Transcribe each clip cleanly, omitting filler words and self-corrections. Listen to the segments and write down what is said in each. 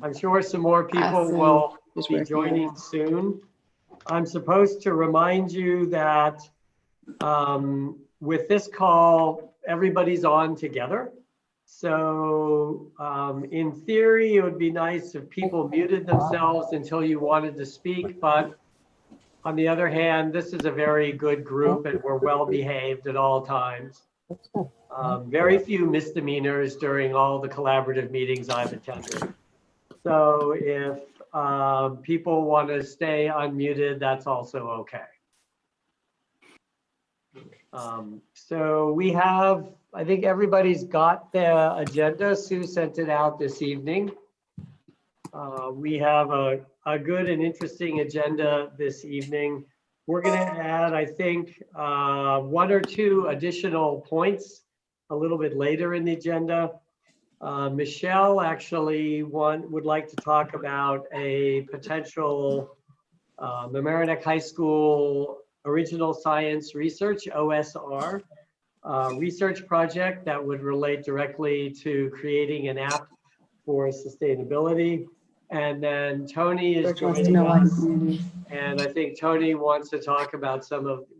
I'm sure some more people will be joining soon. I'm supposed to remind you that with this call, everybody's on together. So in theory, it would be nice if people muted themselves until you wanted to speak. But on the other hand, this is a very good group and we're well behaved at all times. Very few misdemeanors during all the collaborative meetings I've attended. So if people want to stay unmuted, that's also okay. So we have, I think everybody's got the agenda. Sue sent it out this evening. We have a good and interesting agenda this evening. We're going to add, I think, 1 or 2 additional points a little bit later in the agenda. Michelle actually would like to talk about a potential Mamaroneck High School Original Science Research, OSR, research project that would relate directly to creating an app for sustainability. And then Tony is joining us. And I think Tony wants to talk about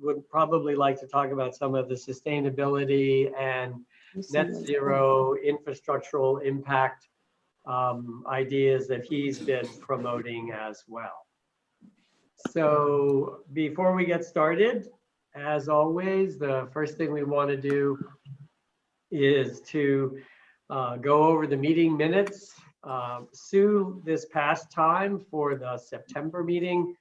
would probably like to talk about some of the sustainability and net zero infrastructural impact ideas that he's been promoting as well. So before we get started, as always, the first thing we want to do is to go over the meeting minutes. Sue, this past time for the September meeting,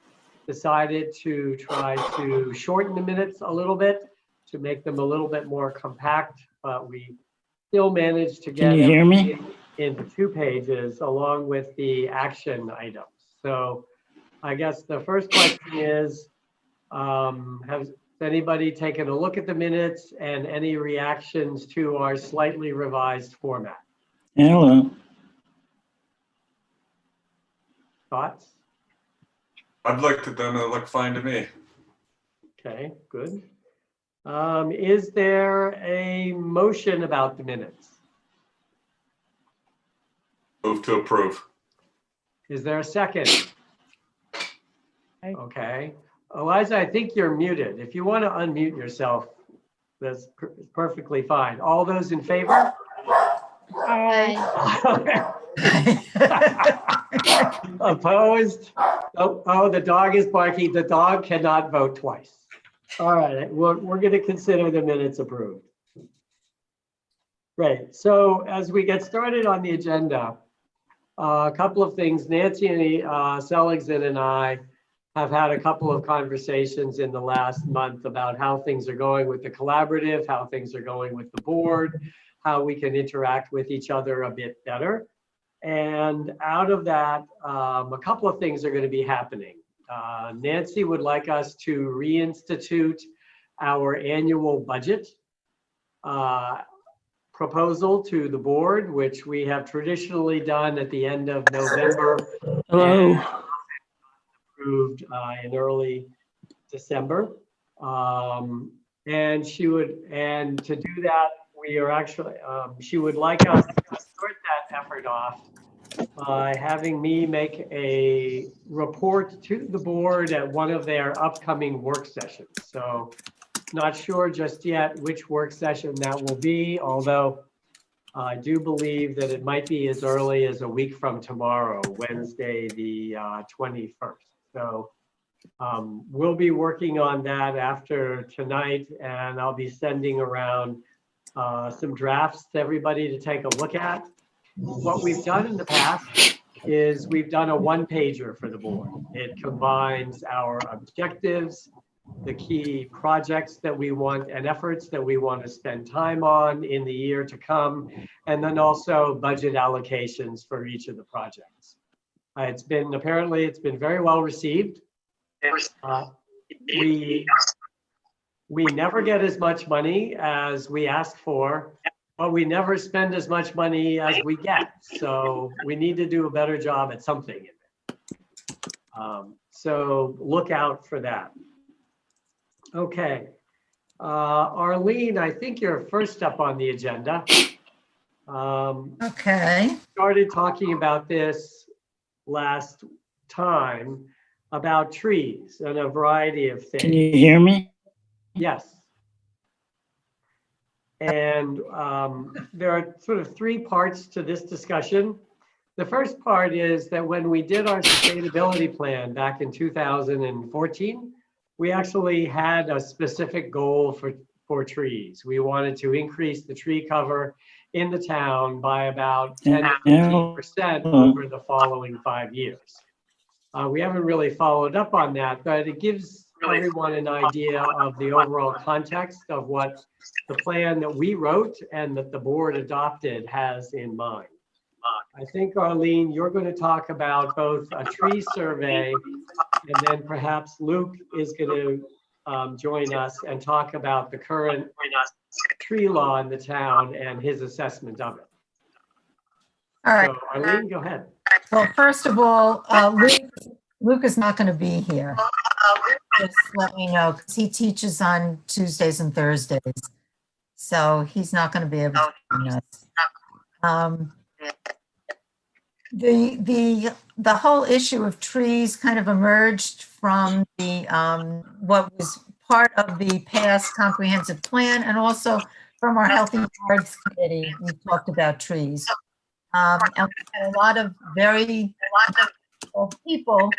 decided to try to shorten the minutes a little bit to make them a little bit more compact, but we still managed to get everything into 2 pages along with the action items. So I guess the first question is, has anybody taken a look at the minutes and any reactions to our slightly revised format? Hello. Thoughts? I've looked at them and they look fine to me. Okay, good. Is there a motion about the minutes? Move to approve. Is there a second? Okay. Eliza, I think you're muted. If you want to unmute yourself, that's perfectly fine. All those in favor? Aye. Opposed? Oh, the dog is barking. The dog cannot vote twice. All right, we're going to consider the minutes approved. Great. So as we get started on the agenda, a couple of things. Nancy Seligson and I have had a couple of conversations in the last month about how things are going with the collaborative, how things are going with the board, how we can interact with each other a bit better. And out of that, a couple of things are going to be happening. Nancy would like us to reinstitute our annual budget proposal to the board, which we have traditionally done at the end of November. Hello. Approved in early December. And to do that, we are actually, she would like us to start that effort off by having me make a report to the board at one of their upcoming work sessions. So not sure just yet which work session that will be, although I do believe that it might be as early as a week from tomorrow, Wednesday, the 21st. So we'll be working on that after tonight, and I'll be sending around some drafts to everybody to take a look at. What we've done in the past is we've done a one-pager for the board. It combines our objectives, the key projects that we want and efforts that we want to spend time on in the year to come, and then also budget allocations for each of the projects. Apparently it's been very well received. We never get as much money as we ask for, but we never spend as much money as we get. So we need to do a better job at something in it. So look out for that. Okay. Arlene, I think you're first up on the agenda. Okay. Started talking about this last time about trees and a variety of things. Can you hear me? Yes. And there are sort of three parts to this discussion. The first part is that when we did our sustainability plan back in 2014, we actually had a specific goal for trees. We wanted to increase the tree cover in the town by about 10 to 15% over the following 5 years. We haven't really followed up on that, but it gives everyone an idea of the overall context of what the plan that we wrote and that the board adopted has in mind. I think, Arlene, you're going to talk about both a tree survey, and then perhaps Luke is going to join us and talk about the current tree law in the town and his assessment of it. All right. So, Arlene, go ahead. Well, first of all, Luke is not going to be here. Just let me know, because he teaches on Tuesdays and Thursdays. So he's not going to be able to join us. The whole issue of trees kind of emerged from the what was part of the past comprehensive plan, and also from our Healthy Yards Committee. We talked about trees. And we had a lot of people.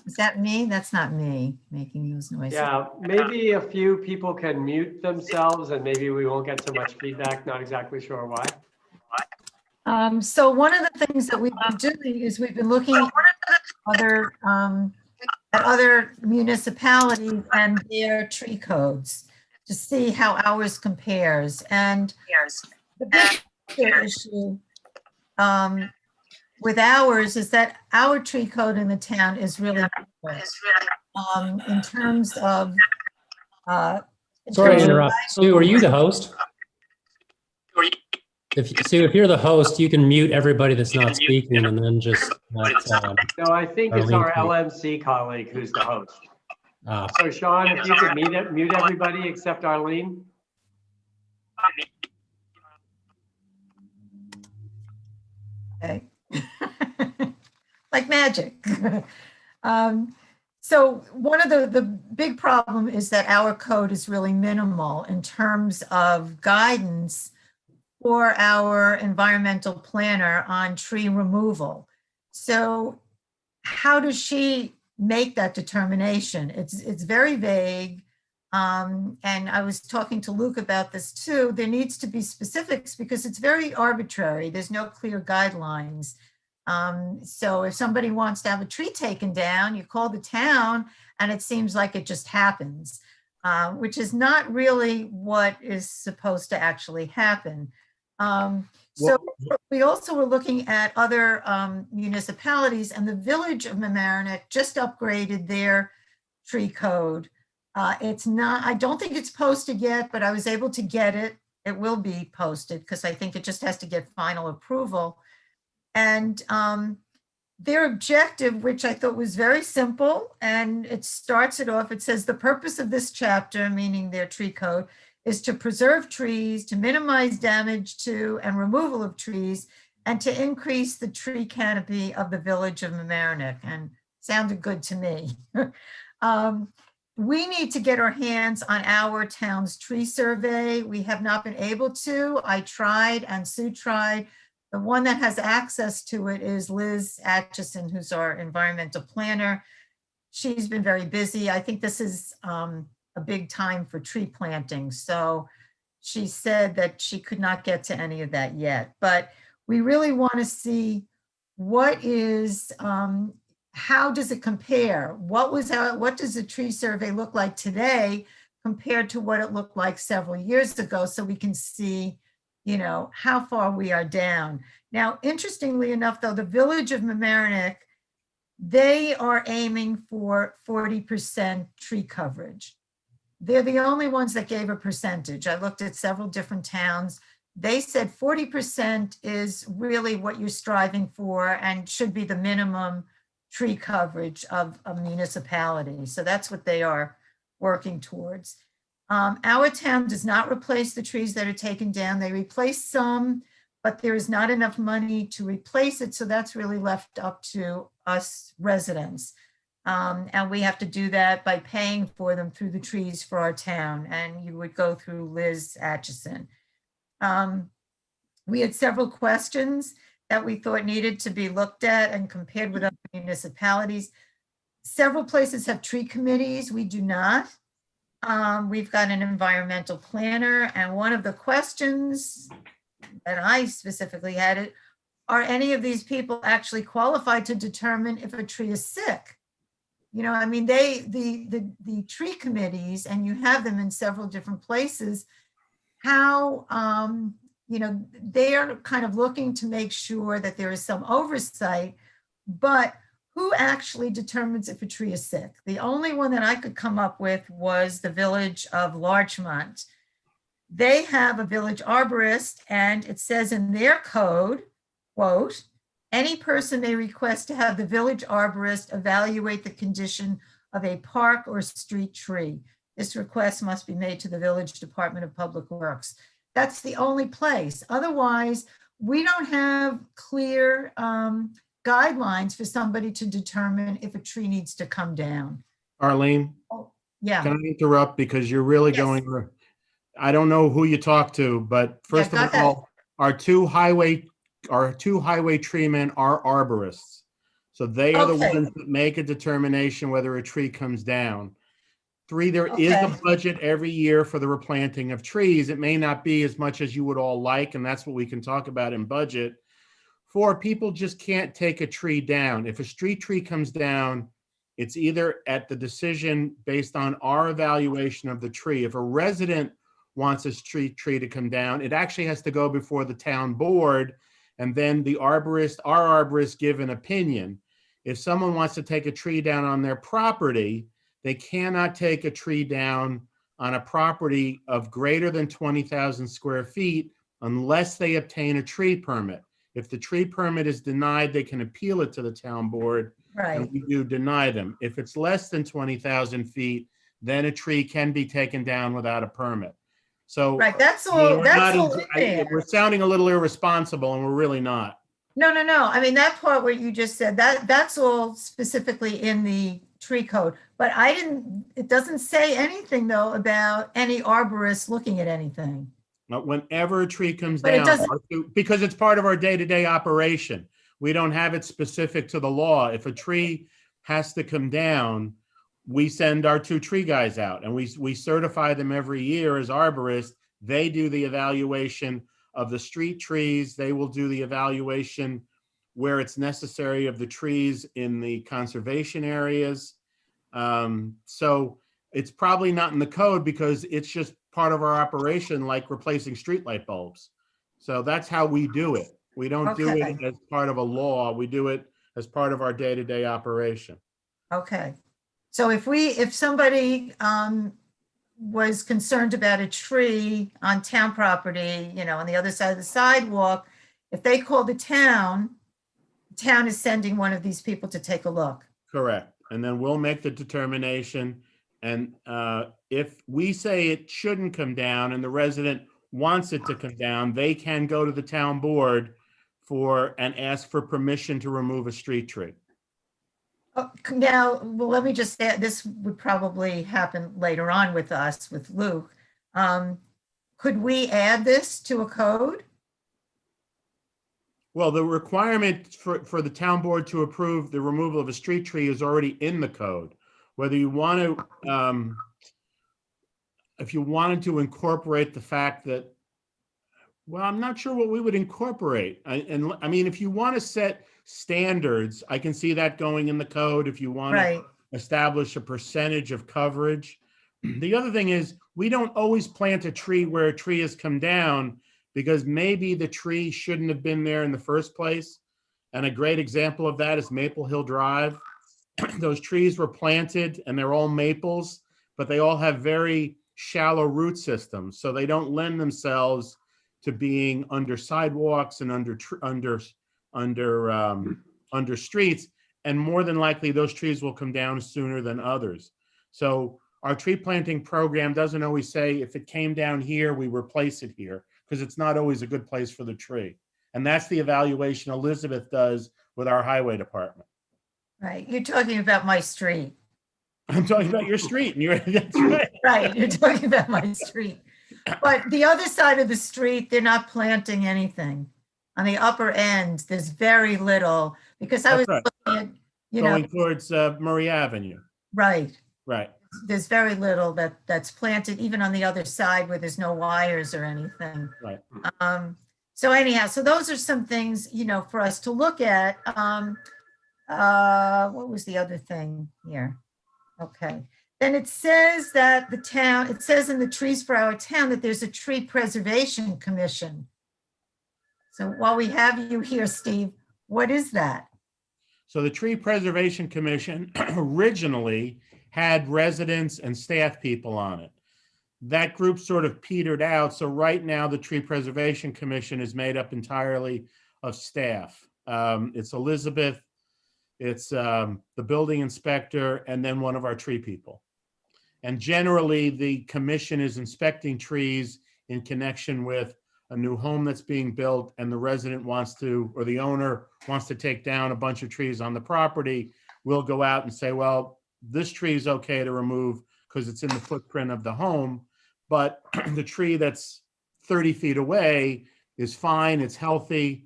Is that me? That's not me making those noises. Yeah, maybe a few people can mute themselves and maybe we won't get so much feedback. Not exactly sure why. So one of the things that we've been doing is we've been looking at other municipalities and their tree codes to see how ours compares. And the big issue with ours is that our tree code in the town is really different, in terms of Sorry to interrupt. Sue, are you the host? If you're the host, you can mute everybody that's not speaking and then just let, No, I think it's our LMC colleague who's the host. So Sean, if you could mute everybody except Arlene. Okay. Like magic. So one of the big problem is that our code is really minimal in terms of guidance for our environmental planner on tree removal. So how does she make that determination? It's very vague. And I was talking to Luke about this too. There needs to be specifics because it's very arbitrary. There's no clear guidelines. So if somebody wants to have a tree taken down, you call the town and it seems like it just happens, which is not really what is supposed to actually happen. So we also were looking at other municipalities, and the village of Mamaroneck just upgraded their tree code. It's not, I don't think it's posted yet, but I was able to get it. It will be posted because I think it just has to get final approval. And their objective, which I thought was very simple, and it starts it off, it says the purpose of this chapter, meaning their tree code, is to preserve trees, to minimize damage to and removal of trees, and to increase the tree canopy of the village of Mamaroneck. And sounded good to me. We need to get our hands on our town's tree survey. We have not been able to. I tried and Sue tried. The one that has access to it is Liz Atchison, who's our environmental planner. She's been very busy. I think this is a big time for tree planting. So she said that she could not get to any of that yet, but we really want to see what is, how does it compare? What does a tree survey look like today compared to what it looked like several years ago, so we can see, you know, how far we are down. Now, interestingly enough, though, the village of Mamaroneck, they are aiming for 40% tree coverage. They're the only ones that gave a percentage. I looked at several different towns. They said 40% is really what you're striving for and should be the minimum tree coverage of a municipality. So that's what they are working towards. Our town does not replace the trees that are taken down. They replace some, but there is not enough money to replace it, so that's really left up to us residents. And we have to do that by paying for them through the trees for our town, and you would go through Liz Atchison. We had several questions that we thought needed to be looked at and compared with other municipalities. Several places have tree committees. We do not. We've got an environmental planner, and one of the questions that I specifically had it, are any of these people actually qualified to determine if a tree is sick? You know, I mean, the tree committees, and you have them in several different places, how, you know, they are kind of looking to make sure that there is some oversight, but who actually determines if a tree is sick? The only one that I could come up with was the village of Largemouth. They have a village arborist, and it says in their code, quote, any person may request to have the village arborist evaluate the condition of a park or street tree. This request must be made to the Village Department of Public Works. That's the only place. Otherwise, we don't have clear guidelines for somebody to determine if a tree needs to come down. Arlene, Yeah. can I interrupt because you're really Yes. going, I don't know who you talk to, but first go of ahead. all, our two highway tree men are arborists. So they are the Okay. ones that make a determination whether a tree comes down. 3, there is a Okay. budget every year for the replanting of trees. It may not be as much as you would all like, and that's what we can talk about in budget. 4, people just can't take a tree down. If a street tree comes down, it's either at the decision based on our evaluation of the tree. If a resident wants a street tree to come down, it actually has to go before the town board, and then the arborist, our arborist, give an opinion. If someone wants to take a tree down on their property, they cannot take a tree down on a property of greater than 20,000 square feet unless they obtain a tree permit. If the tree permit is denied, they can appeal it to the town board, Right. and we do deny them. If it's less than 20,000 feet, then a tree can be taken down without a permit. So Right. That's I mean, all. we're That's not all. in- In there. we're sounding a little irresponsible, and we're really not. No. I mean, that part where you just said that's all specifically in the tree code, but it doesn't say anything though about any arborist looking at anything. But whenever a tree comes But it down, doesn't- because it's part of our day-to-day operation, we don't have it specific to the law. If a tree has to come down, we send our 2 tree guys out, and we certify them every year as arborists. They do the evaluation of the street trees. They will do the evaluation where it's necessary of the trees in the conservation areas. So it's probably not in the code because it's just part of our operation, like replacing streetlight bulbs. So that's how we do it. We don't do it Okay. as part of a law. We do it as part of our day-to-day operation. Okay. So if somebody was concerned about a tree on town property, you know, on the other side of the sidewalk, if they call the town is sending one of these people to take a look. Correct. And then we'll make the determination. And if we say it shouldn't come down and the resident wants it to come down, they can go to the town board and ask for permission to remove a street tree. Now, well, let me just say, this would probably happen later on with us, with Luke. Could we add this to a code? Well, the requirement for the town board to approve the removal of a street tree is already in the code. Whether you want to, if you wanted to incorporate the fact that, well, I'm not sure what we would incorporate. I mean, if you want to set standards, I can see that going in the code if you want Right. to establish a percentage of coverage. The other thing is, we don't always plant a tree where a tree has come down because maybe the tree shouldn't have been there in the first place. And a great example of that is Maple Hill Drive. Those trees were planted and they're all maples, but they all have very shallow root systems. So they don't lend themselves to being under sidewalks and under streets. And more than likely, those trees will come down sooner than others. So our tree planting program doesn't always say if it came down here, we replace it here, because it's not always a good place for the tree. And that's the evaluation Elizabeth does with our highway department. Right, you're talking about my street. I'm talking about your street, and that's right. Right, you're talking about my street. But the other side of the street, they're not planting anything. On the upper end, there's very little, because I was That's right. looking at, you know, Going towards Murray Avenue. right. Right. There's very little that's planted, even on the other side where there's no wires or anything. Right. So anyhow, so those are some things, you know, for us to look at. What was the other thing here? Okay. Then it says that the town, it says in the Trees for Our Town that there's a tree preservation commission. So while we have you here, Steve, what is that? So the Tree Preservation Commission originally had residents and staff people on it. That group sort of petered out. So right now the Tree Preservation Commission is made up entirely of staff. It's Elizabeth, it's the building inspector, and then one of our tree people. And generally the commission is inspecting trees in connection with a new home that's being built, and the resident wants to, or the owner wants to take down a bunch of trees on the property. We'll go out and say, well, this tree is okay to remove because it's in the footprint of the home, but the tree that's 30 feet away is fine, it's healthy.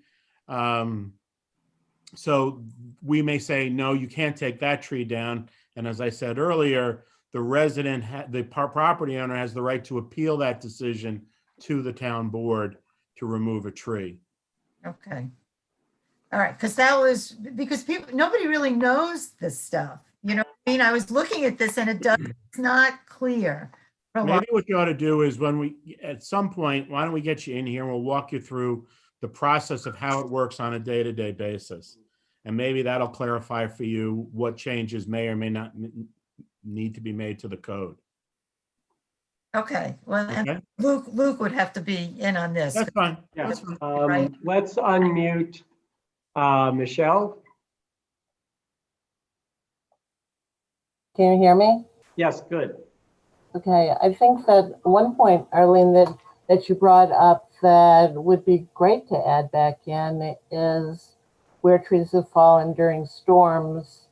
So we may say, no, you can't take that tree down. And as I said earlier, the resident, the property owner has the right to appeal that decision to the town board to remove a tree. Okay. All right, because that was, because people, nobody really knows this stuff. You know what I mean? I was looking at this and it's not clear. for a lot. Maybe what you ought to do is when we, at some point, why don't we get you in here and we'll walk you through the process of how it works on a day-to-day basis. And maybe that'll clarify for you what changes may or may not need to be made to the code. Okay, well, and Okay, Luke would have to be in on this. that's fine. Yeah. That's fine. Right. Let's unmute Michelle. Can you hear me? Yes, good. Okay, I think that one point, Arlene, that you brought up that would be great to add back in is where trees have fallen during storms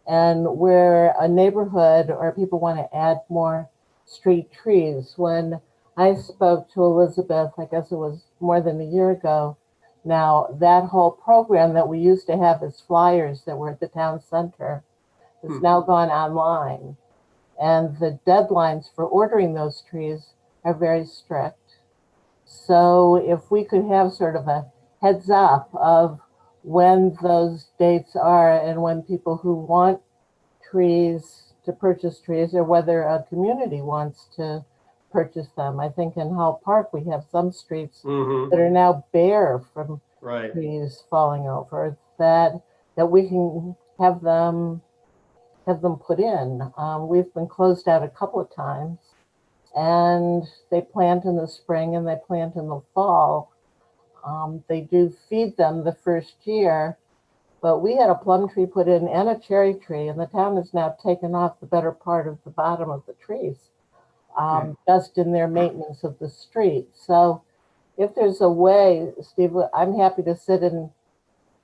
and where a neighborhood or people want to add more street trees. When I spoke to Elizabeth, I guess it was more than a year ago now, that whole program that we used to have as flyers that were at the town center has now gone online. And the deadlines for ordering those trees are very strict. So if we could have sort of a heads up of when those dates are and when people who want trees to purchase trees or whether a community wants to purchase them. I think in Hall Park, we have some streets Mhm. that are now bare from Right. trees falling over that we can have them put in. We've been closed out a couple of times, and they plant in the spring and they plant in the fall. They do feed them the first year, but we had a plum tree put in and a cherry tree, and the town has now taken off the better part of the bottom of the trees, just in their maintenance of the street. So if there's a way, Steve, I'm happy to sit in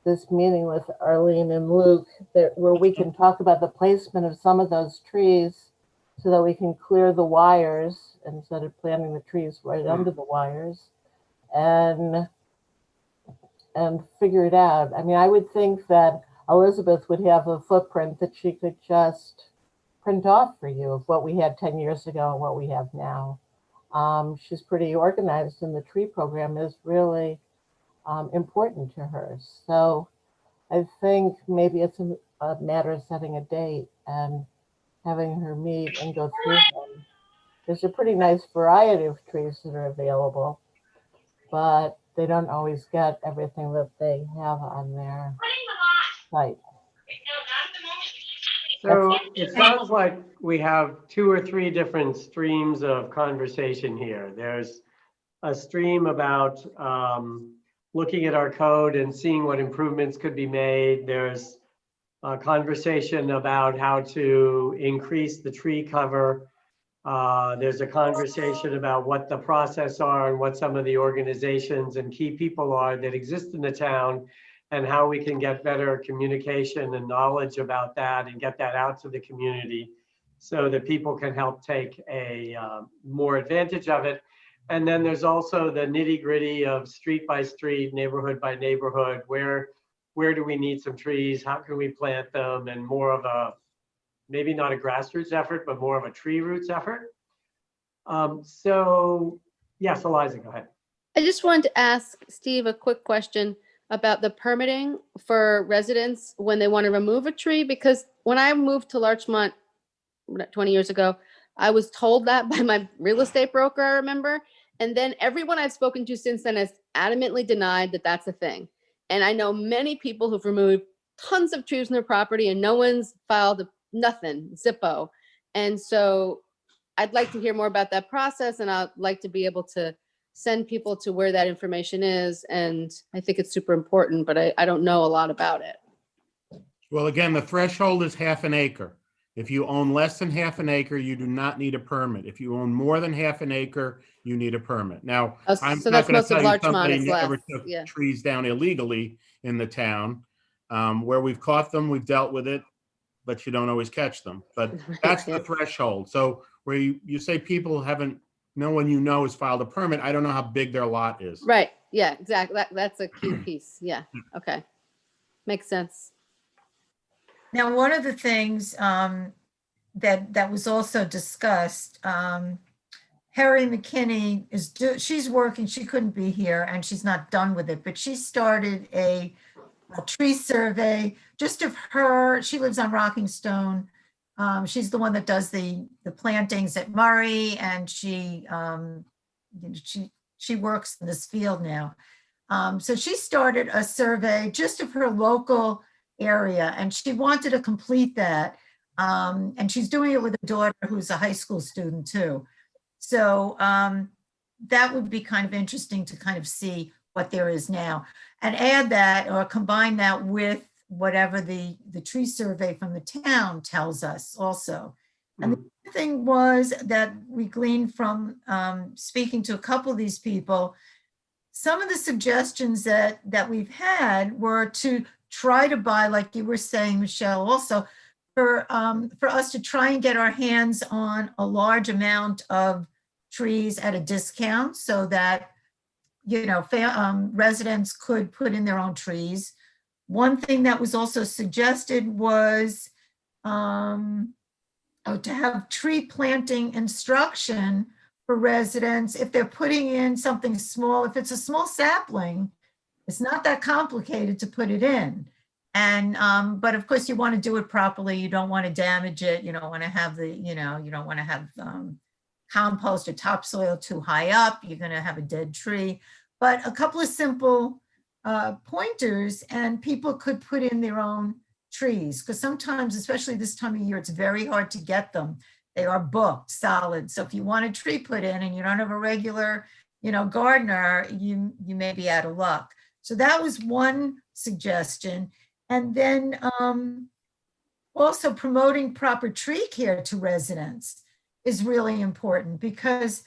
this meeting with Arlene and Luke where we can talk about the placement of some of those trees so that we can clear the wires instead of planting the trees right under the wires and figure it out. I mean, I would think that Elizabeth would have a footprint that she could just print off for you of what we had 10 years ago and what we have now. She's pretty organized, and the tree program is really important to her. So I think maybe it's a matter of setting a date and having her meet and go through them. There's a pretty nice variety of trees that are available, but they don't always get everything that they have on their site. So it sounds like we have 2 or 3 different streams of conversation here. There's a stream about looking at our code and seeing what improvements could be made. There's a conversation about how to increase the tree cover. There's a conversation about what the process are and what some of the organizations and key people are that exist in the town and how we can get better communication and knowledge about that and get that out to the community so that people can help take a more advantage of it. And then there's also the nitty gritty of street by street, neighborhood by neighborhood, where do we need some trees? How can we plant them? And more of a, maybe not a grassroots effort, but more of a tree roots effort. So yes, Eliza, go ahead. I just wanted to ask Steve a quick question about the permitting for residents when they want to remove a tree, because when I moved to Larchmont 20 years ago, I was told that by my real estate broker, I remember. And then everyone I've spoken to since then has adamantly denied that that's a thing. And I know many people who've removed tons of trees from their property and no one's filed nothing, Zippo. And so I'd like to hear more about that process, and I'd like to be able to send people to where that information is. And I think it's super important, but I don't know a lot about it. Well, again, the threshold is half an acre. If you own less than half an acre, you do not need a permit. If you own more than half an acre, you need a permit. Now, Oh, I'm so not that's going to most of tell you Larchmont somebody is never less, took yeah. trees down illegally in the town. Where we've caught them, we've dealt with it, but you don't always catch them. But that's the threshold. So where you say people haven't, no one you know has filed a permit, I don't know how big their lot is. Right, yeah, exactly. That's a key piece, yeah, okay. Makes sense. Now, one of the things that was also discussed, Harry McKinney she's working, she couldn't be here and she's not done with it, but she started a tree survey just of her. She lives on Rocking Stone. She's the one that does the plantings at Murray, and she works in this field now. So she started a survey just of her local area, and she wanted to complete that. And she's doing it with a daughter who's a high school student too. So that would be kind of interesting to kind of see what there is now and add that or combine that with whatever the tree survey from the town tells us also. And the other thing was that we gleaned from speaking to a couple of these people, some of the suggestions that we've had were to try to buy, like you were saying, Michelle, also for us to try and get our hands on a large amount of trees at a discount so that, you know, residents could put in their own trees. One thing that was also suggested was to have tree planting instruction for residents if they're putting in something small. If it's a small sapling, it's not that complicated to put it in. And but of course you want to do it properly. You don't want to damage it. You don't want to have you don't want to have compost or topsoil too high up. You're going to have a dead tree. But a couple of simple pointers, and people could put in their own trees, because sometimes, especially this time of year, it's very hard to get them. They are booked solid. So if you want a tree put in and you don't have a regular, gardener, you may be out of luck. So that was one suggestion. And then also promoting proper tree care to residents is really important, because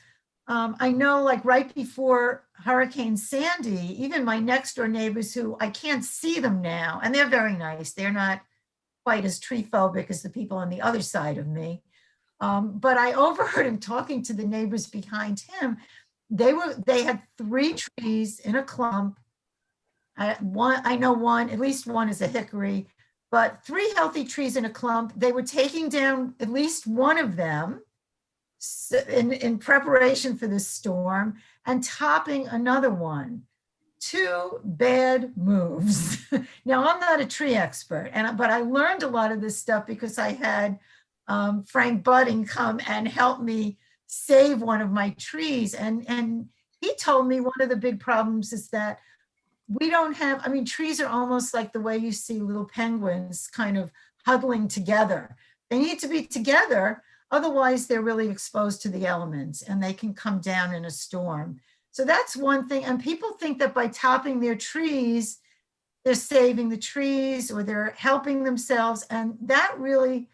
I know, like right before Hurricane Sandy, even my next door neighbors, who I can't see them now, and they're very nice. They're not quite as tree phobic as the people on the other side of me. But I overheard him talking to the neighbors behind him. They had 3 trees in a clump. I know one, at least one is a hickory, but 3 healthy trees in a clump. They were taking down at least one of them in preparation for this storm and topping another one. 2 bad moves. Now, I'm not a tree expert, but I learned a lot of this stuff because I had Frank Budding come and help me save one of my trees. And he told me one of the big problems is that we don't have, trees are almost like the way you see little penguins kind of huddling together. They need to be together. Otherwise, they're really exposed to the elements and they can come down in a storm. So that's one thing. And people think that by topping their trees, they're saving the trees or they're helping themselves. And that really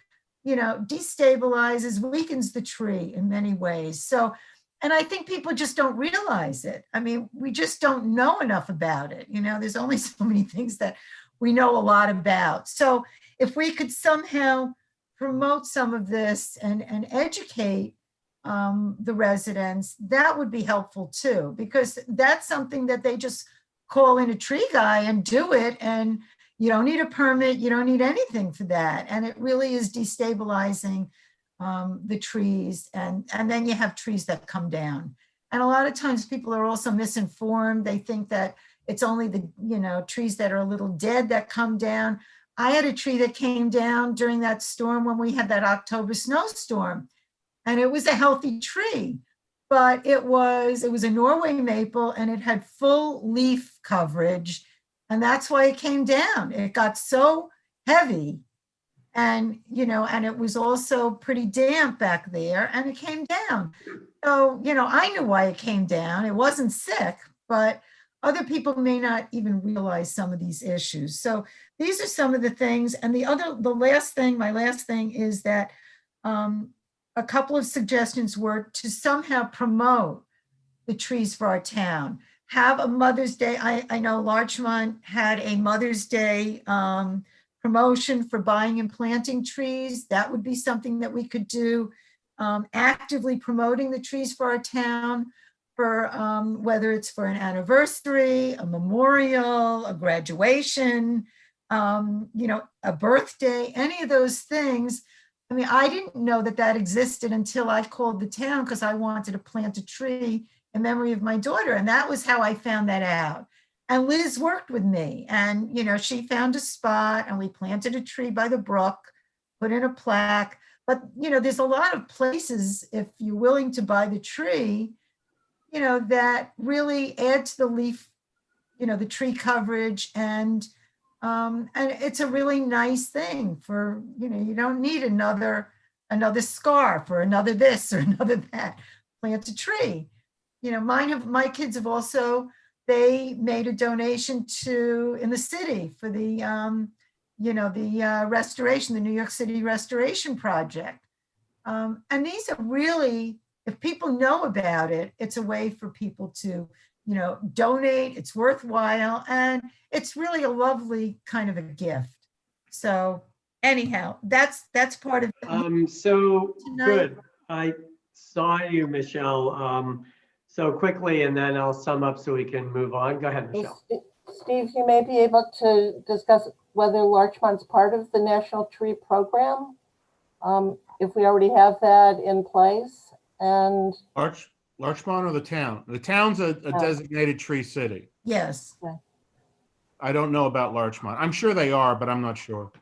destabilizes, weakens the tree in many ways. So, and I think people just don't realize it. I mean, we just don't know enough about it. There's only so many things that we know a lot about. So if we could somehow promote some of this and educate the residents, that would be helpful too, because that's something that they just call in a tree guy and do it. And you don't need a permit. You don't need anything for that. And it really is destabilizing the trees. And then you have trees that come down. And a lot of times people are also misinformed. They think that it's only the, trees that are a little dead that come down. I had a tree that came down during that storm when we had that October snowstorm, and it was a healthy tree, but it was a Norway maple and it had full leaf coverage. And that's why it came down. It got so heavy and, and it was also pretty damp back there and it came down. So, I knew why it came down. It wasn't sick, but other people may not even realize some of these issues. So these are some of the things. And my last thing is that a couple of suggestions were to somehow promote the trees for our town. Have a Mother's Day. I know Largemouth had a Mother's Day promotion for buying and planting trees. That would be something that we could do. Actively promoting the trees for our town, for whether it's for an anniversary, a memorial, a graduation, a birthday, any of those things. I mean, I didn't know that existed until I called the town because I wanted to plant a tree in memory of my daughter. And that was how I found that out. And Liz worked with me and, she found a spot and we planted a tree by the brook, put in a plaque. But, there's a lot of places, if you're willing to buy the tree, that really add to the leaf, the tree coverage. And it's a really nice thing for, you don't need another scarf or another this or another that. Plant a tree. My kids have also, they made a donation in the city for the, the restoration, the New York City Restoration Project. And these are really, if people know about it, it's a way for people to, donate. It's worthwhile. And it's really a lovely kind of a gift. So anyhow, that's part of it. So Tonight. good. I saw you, Michelle. So quickly, and then I'll sum up so we can move on. Go ahead, Michelle. Steve, you may be able to discuss whether Larchmont's part of the National Tree Program, if we already have that in place. And Larchmont or the town? The town's a designated tree city. Yes. Okay. I don't know about Larchmont. I'm sure they are, but I'm not sure.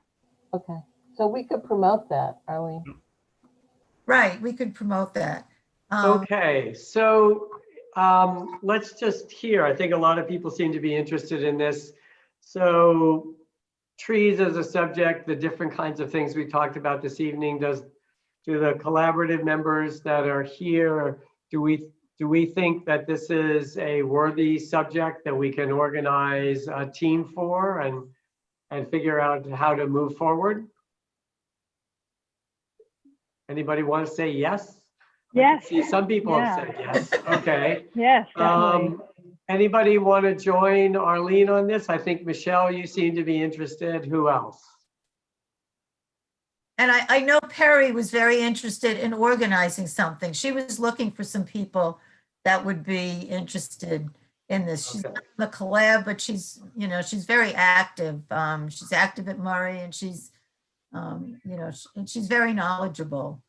Okay, so we could promote that, Arlene. Right, we could promote that. Okay, so let's just hear. I think a lot of people seem to be interested in this. So trees as a subject, the different kinds of things we talked about this evening. Do the collaborative members that are here, do we think that this is a worthy subject that we can organize a team for and figure out how to move forward? Anybody want to say yes? Yes. See, some people Yeah. have said yes. Okay. Yes, definitely. Anybody want to join Arlene on this? I think Michelle, you seem to be interested. Who else? And I know Perry was very interested in organizing something. She was looking for some people that would be interested in this. She's not in the collab, but she's very active. She's active at Murray and she's, she's very knowledgeable.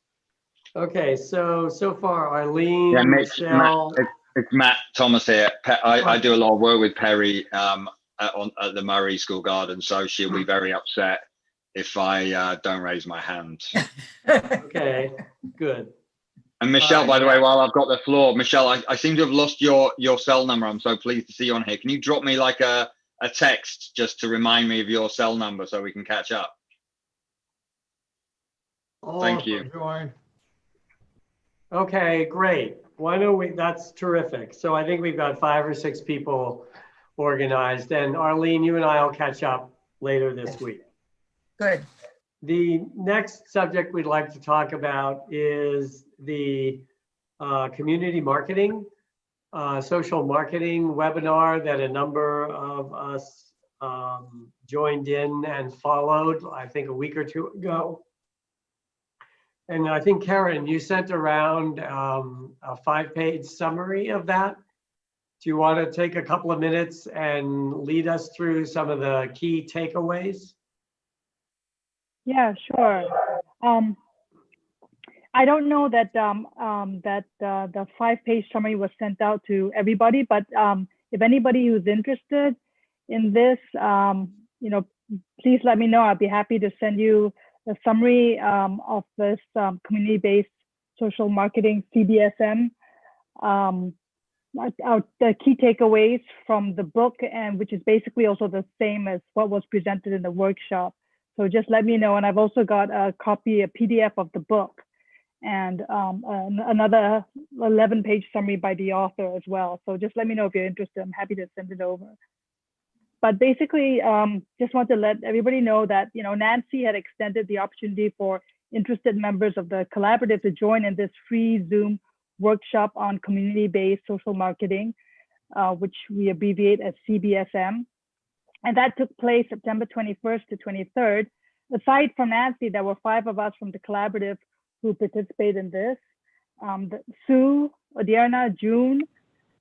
Okay, so far Arlene, Yeah, Michelle. it's Matt Thomas here. I do a lot of work with Perry at the Murray School Garden, so she'll be very upset if I don't raise my hand. Okay, good. And Michelle, by the way, while I've got the floor, Michelle, I seem to have lost your cell number. I'm so pleased to see you on here. Can you drop me like a text just to remind me of your cell number so we can catch up? Thank you. Okay, great. Why don't we, that's terrific. So I think we've got 5 or 6 people organized, and Arlene, you and I will catch up later this week. Good. The next subject we'd like to talk about is the community marketing, social marketing webinar that a number of us joined in and followed, I think a week or two ago. And I think, Karen, you sent around a 5-page summary of that. Do you want to take a couple of minutes and lead us through some of the key takeaways? Yeah, sure. I don't know that the 5-page summary was sent out to everybody, but if anybody who's interested in this, please let me know. I'd be happy to send you a summary of this community-based social marketing CBSM. The key takeaways from the book, and which is basically also the same as what was presented in the workshop. So just let me know. And I've also got a copy, a PDF of the book, and another 11-page summary by the author as well. So just let me know if you're interested. I'm happy to send it over. But basically, just want to let everybody know that, Nancy had extended the opportunity for interested members of the collaborative to join in this free Zoom workshop on community-based social marketing, which we abbreviate as CBSM. And that took place September 21st to 23rd. Aside from Nancy, there were 5 of us from the collaborative who participated in this. Sue, Odierna, June,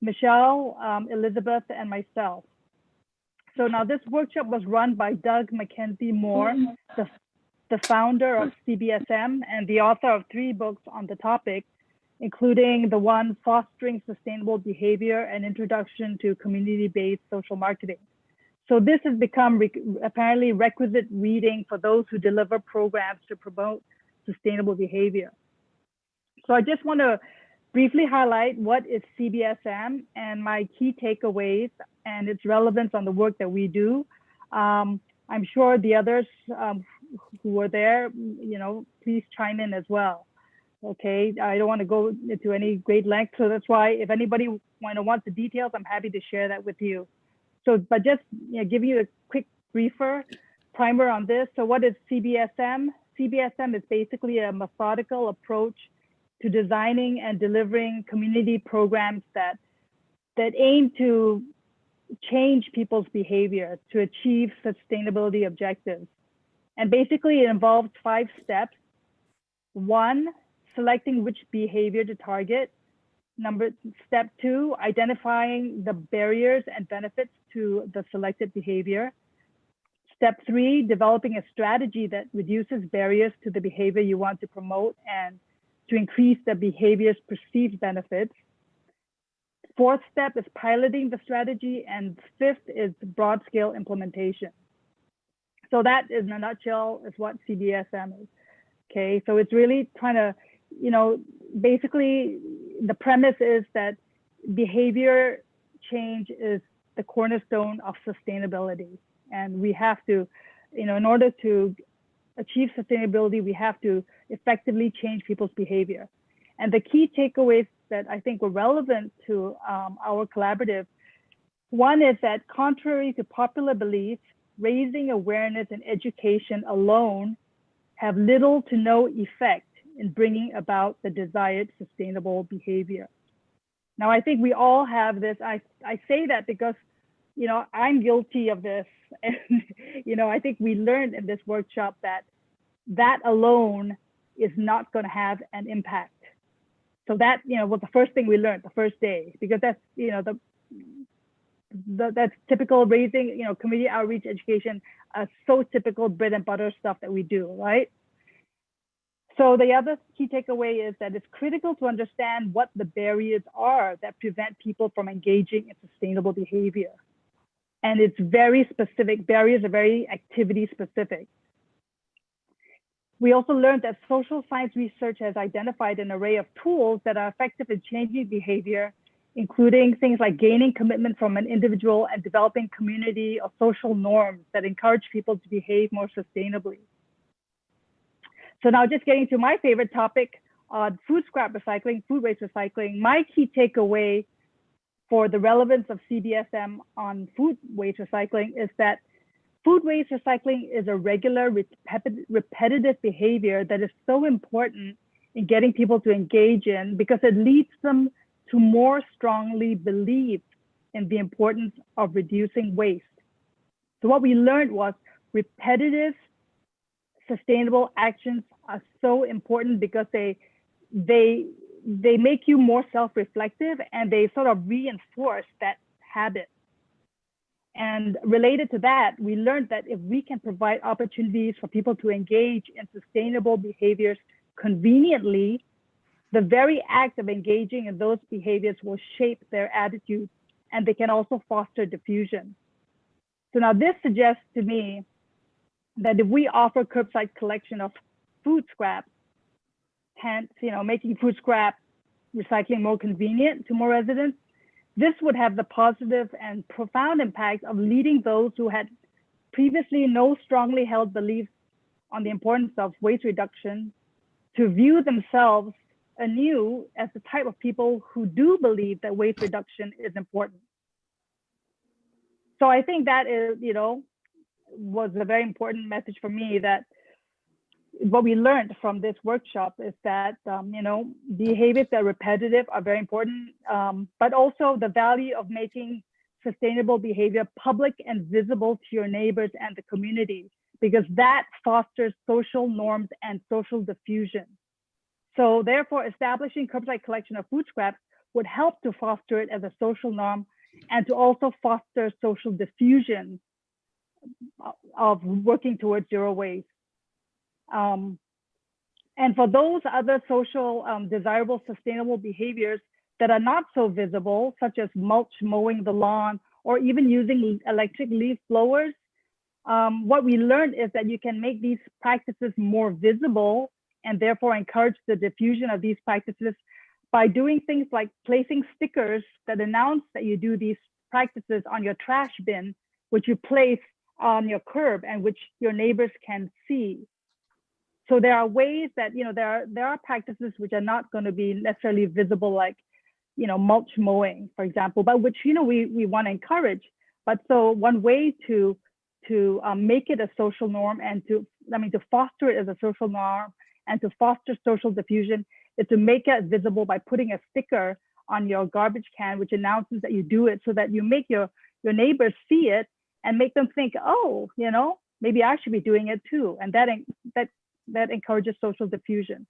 Michelle, Elizabeth, and myself. So now this workshop was run by Doug Mackenzie Moore, the founder of CBSM and the author of 3 books on the topic, including the one Fostering Sustainable Behavior and Introduction to Community-Based Social Marketing. So this has become apparently requisite reading for those who deliver programs to promote sustainable behavior. So I just want to briefly highlight what is CBSM and my key takeaways and its relevance on the work that we do. I'm sure the others who were there, please chime in as well. Okay, I don't want to go into any great length, so that's why if anybody wants the details, I'm happy to share that with you. So, but just giving you a quick primer on this. So what is CBSM? CBSM is basically a methodical approach to designing and delivering community programs that aim to change people's behavior to achieve sustainability objectives. And basically it involves 5 steps. 1, selecting which behavior to target. Step 2, identifying the barriers and benefits to the selected behavior. Step 3, developing a strategy that reduces barriers to the behavior you want to promote and to increase the behavior's perceived benefits. 4th step is piloting the strategy, and 5th is broad scale implementation. So that in a nutshell is what CBSM is. Okay, so it's really trying to, basically the premise is that behavior change is the cornerstone of sustainability. And we have to, in order to achieve sustainability, we have to effectively change people's behavior. And the key takeaways that I think were relevant to our collaborative, one is that contrary to popular belief, raising awareness and education alone have little to no effect in bringing about the desired sustainable behavior. Now, I think we all have this. I say that because, I'm guilty of this. And, I think we learned in this workshop that alone is not going to have an impact. So that, was the first thing we learned the first day, because that's, that's typical raising, community outreach education, so typical bread and butter stuff that we do, right? So the other key takeaway is that it's critical to understand what the barriers are that prevent people from engaging in sustainable behavior. And it's very specific. Barriers are very activity specific. We also learned that social science research has identified an array of tools that are effective in changing behavior, including things like gaining commitment from an individual and developing community or social norms that encourage people to behave more sustainably. So now just getting to my favorite topic, food scrap recycling, food waste recycling. My key takeaway for the relevance of CBSM on food waste recycling is that food waste recycling is a regular repetitive behavior that is so important in getting people to engage in because it leads them to more strongly believe in the importance of reducing waste. So what we learned was repetitive, sustainable actions are so important because they make you more self-reflective and they sort of reinforce that habit. And related to that, we learned that if we can provide opportunities for people to engage in sustainable behaviors conveniently, the very act of engaging in those behaviors will shape their attitudes, and they can also foster diffusion. So now this suggests to me that if we offer curbside collection of food scraps, hence, making food scrap recycling more convenient to more residents, this would have the positive and profound impact of leading those who had previously no strongly held beliefs on the importance of waste reduction to view themselves anew as the type of people who do believe that waste reduction is important. So I think that is, was a very important message for me, that what we learned from this workshop is that, behaviors that are repetitive are very important, but also the value of making sustainable behavior public and visible to your neighbors and the community, because that fosters social norms and social diffusion. So therefore, establishing curbside collection of food scraps would help to foster it as a social norm and to also foster social diffusion of working towards zero waste. And for those other social desirable sustainable behaviors that are not so visible, such as mulch mowing the lawn or even using electric leaf blowers, what we learned is that you can make these practices more visible and therefore encourage the diffusion of these practices by doing things like placing stickers that announce that you do these practices on your trash bin, which you place on your curb and which your neighbors can see. So there are ways that, there are practices which are not going to be necessarily visible, like, mulch mowing, for example, but which, we want to encourage. But so one way to make it a social norm and to foster it as a social norm and to foster social diffusion is to make it visible by putting a sticker on your garbage can, which announces that you do it, so that you make your neighbors see it and make them think, oh, maybe I should be doing it too. And that encourages social diffusion.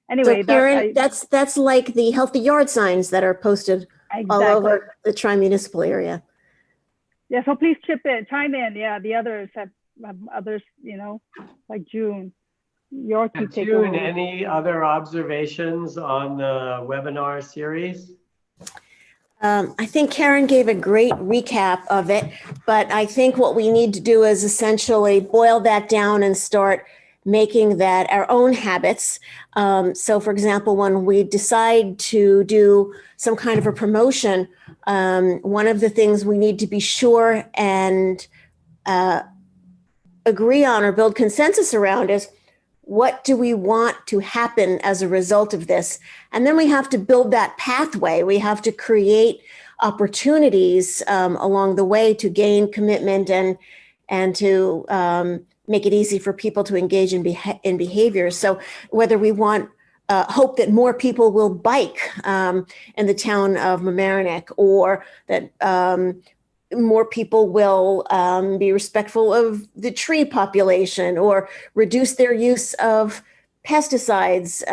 Anyway, so Karen, that's like the healthy yard signs that are posted all over the tri-municipal area. Yeah, so please chime in. Yeah, the others have others, like June. June, any other observations on the webinar series? I think Karen gave a great recap of it, but I think what we need to do is essentially boil that down and start making that our own habits. So for example, when we decide to do some kind of a promotion, one of the things we need to be sure and agree on or build consensus around is, what do we want to happen as a result of this? And then we have to build that pathway. We have to create opportunities along the way to gain commitment and to make it easy for people to engage in behavior. So whether we want hope that more people will bike in the town of Mamaroneck, or that more people will be respectful of the tree population, or reduce their use of pesticides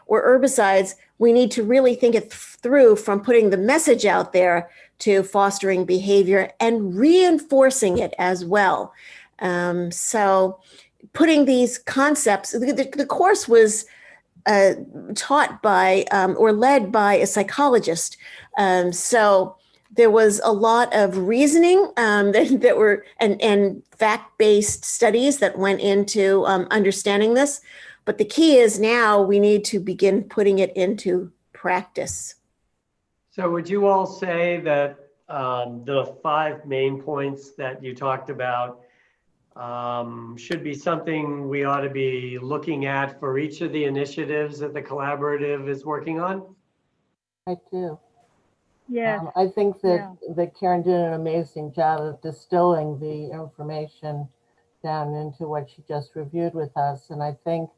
or herbicides, we need to really think it through, from putting the message out there to fostering behavior and reinforcing it as well. So putting these concepts, the course was taught by or led by a psychologist. So there was a lot of reasoning that were and fact-based studies that went into understanding this. But the key is now we need to begin putting it into practice. So would you all say that the 5 main points that you talked about should be something we ought to be looking at for each of the initiatives that the collaborative is working on? I do. Yes. I think Yeah. that Karen did an amazing job of distilling the information down into what she just reviewed with us. And I think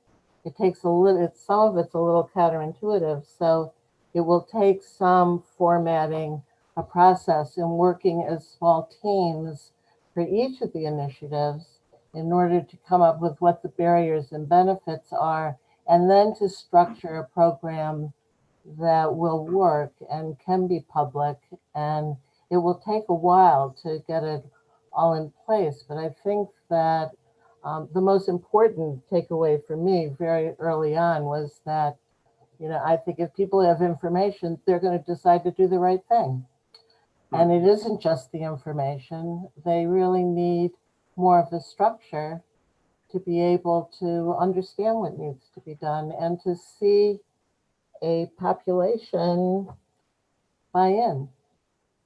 it takes a little, some of it's a little counterintuitive. So it will take some formatting a process and working as small teams for each of the initiatives in order to come up with what the barriers and benefits are, and then to structure a program that will work and can be public. And it will take a while to get it all in place. But I think that the most important takeaway for me very early on was that, I think if people have information, they're going to decide to do the right thing. And it isn't just the information. They really need more of a structure to be able to understand what needs to be done and to see a population buy in.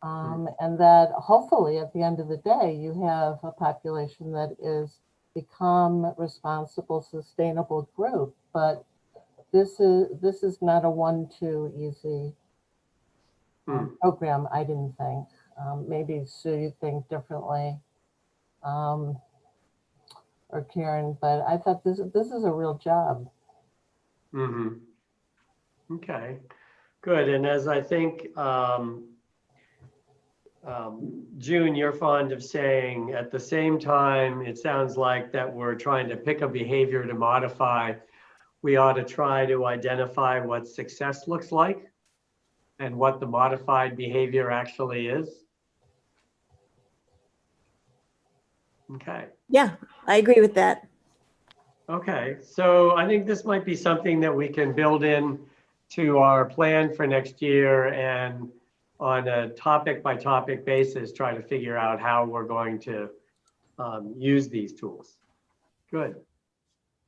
And that hopefully at the end of the day, you have a population that is become responsible, sustainable group. But this is not a 1-2 easy program, I didn't think. Maybe Sue, you think differently, or Karen, but I thought this is a real job. Okay, good. And as I think, June, you're fond of saying, at the same time, it sounds like that we're trying to pick a behavior to modify. We ought to try to identify what success looks like and what the modified behavior actually is. Okay. Yeah, I agree with that. Okay, so I think this might be something that we can build in to our plan for next year, and on a topic by topic basis, try to figure out how we're going to use these tools. Good.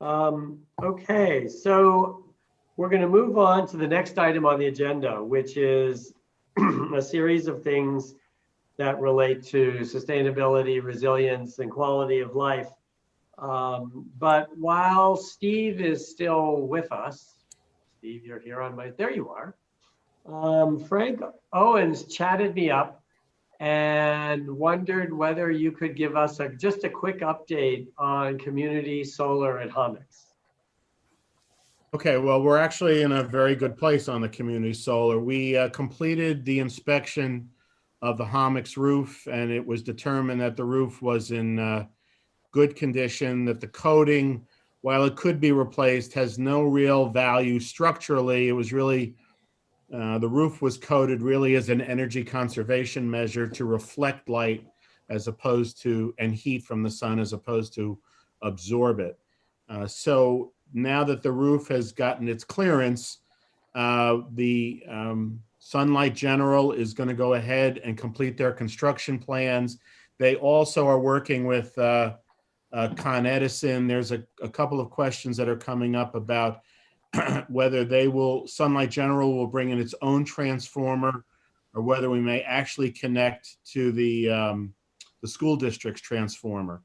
Okay, so we're going to move on to the next item on the agenda, which is a series of things that relate to sustainability, resilience, and quality of life. But while Steve is still with us, Steve, you're here on my, there you are. Frank Owens chatted me up and wondered whether you could give us just a quick update on community solar at Homix. Okay, well, we're actually in a very good place on the community solar. We completed the inspection of the Homix roof, and it was determined that the roof was in good condition, that the coating, while it could be replaced, has no real value structurally. It was really, the roof was coated really as an energy conservation measure to reflect light as opposed to, and heat from the sun as opposed to absorb it. So now that the roof has gotten its clearance, the Sunlight General is going to go ahead and complete their construction plans. They also are working with Con Edison. There's a couple of questions that are coming up about whether they will, Sunlight General will bring in its own transformer, or whether we may actually connect to the school district's transformer.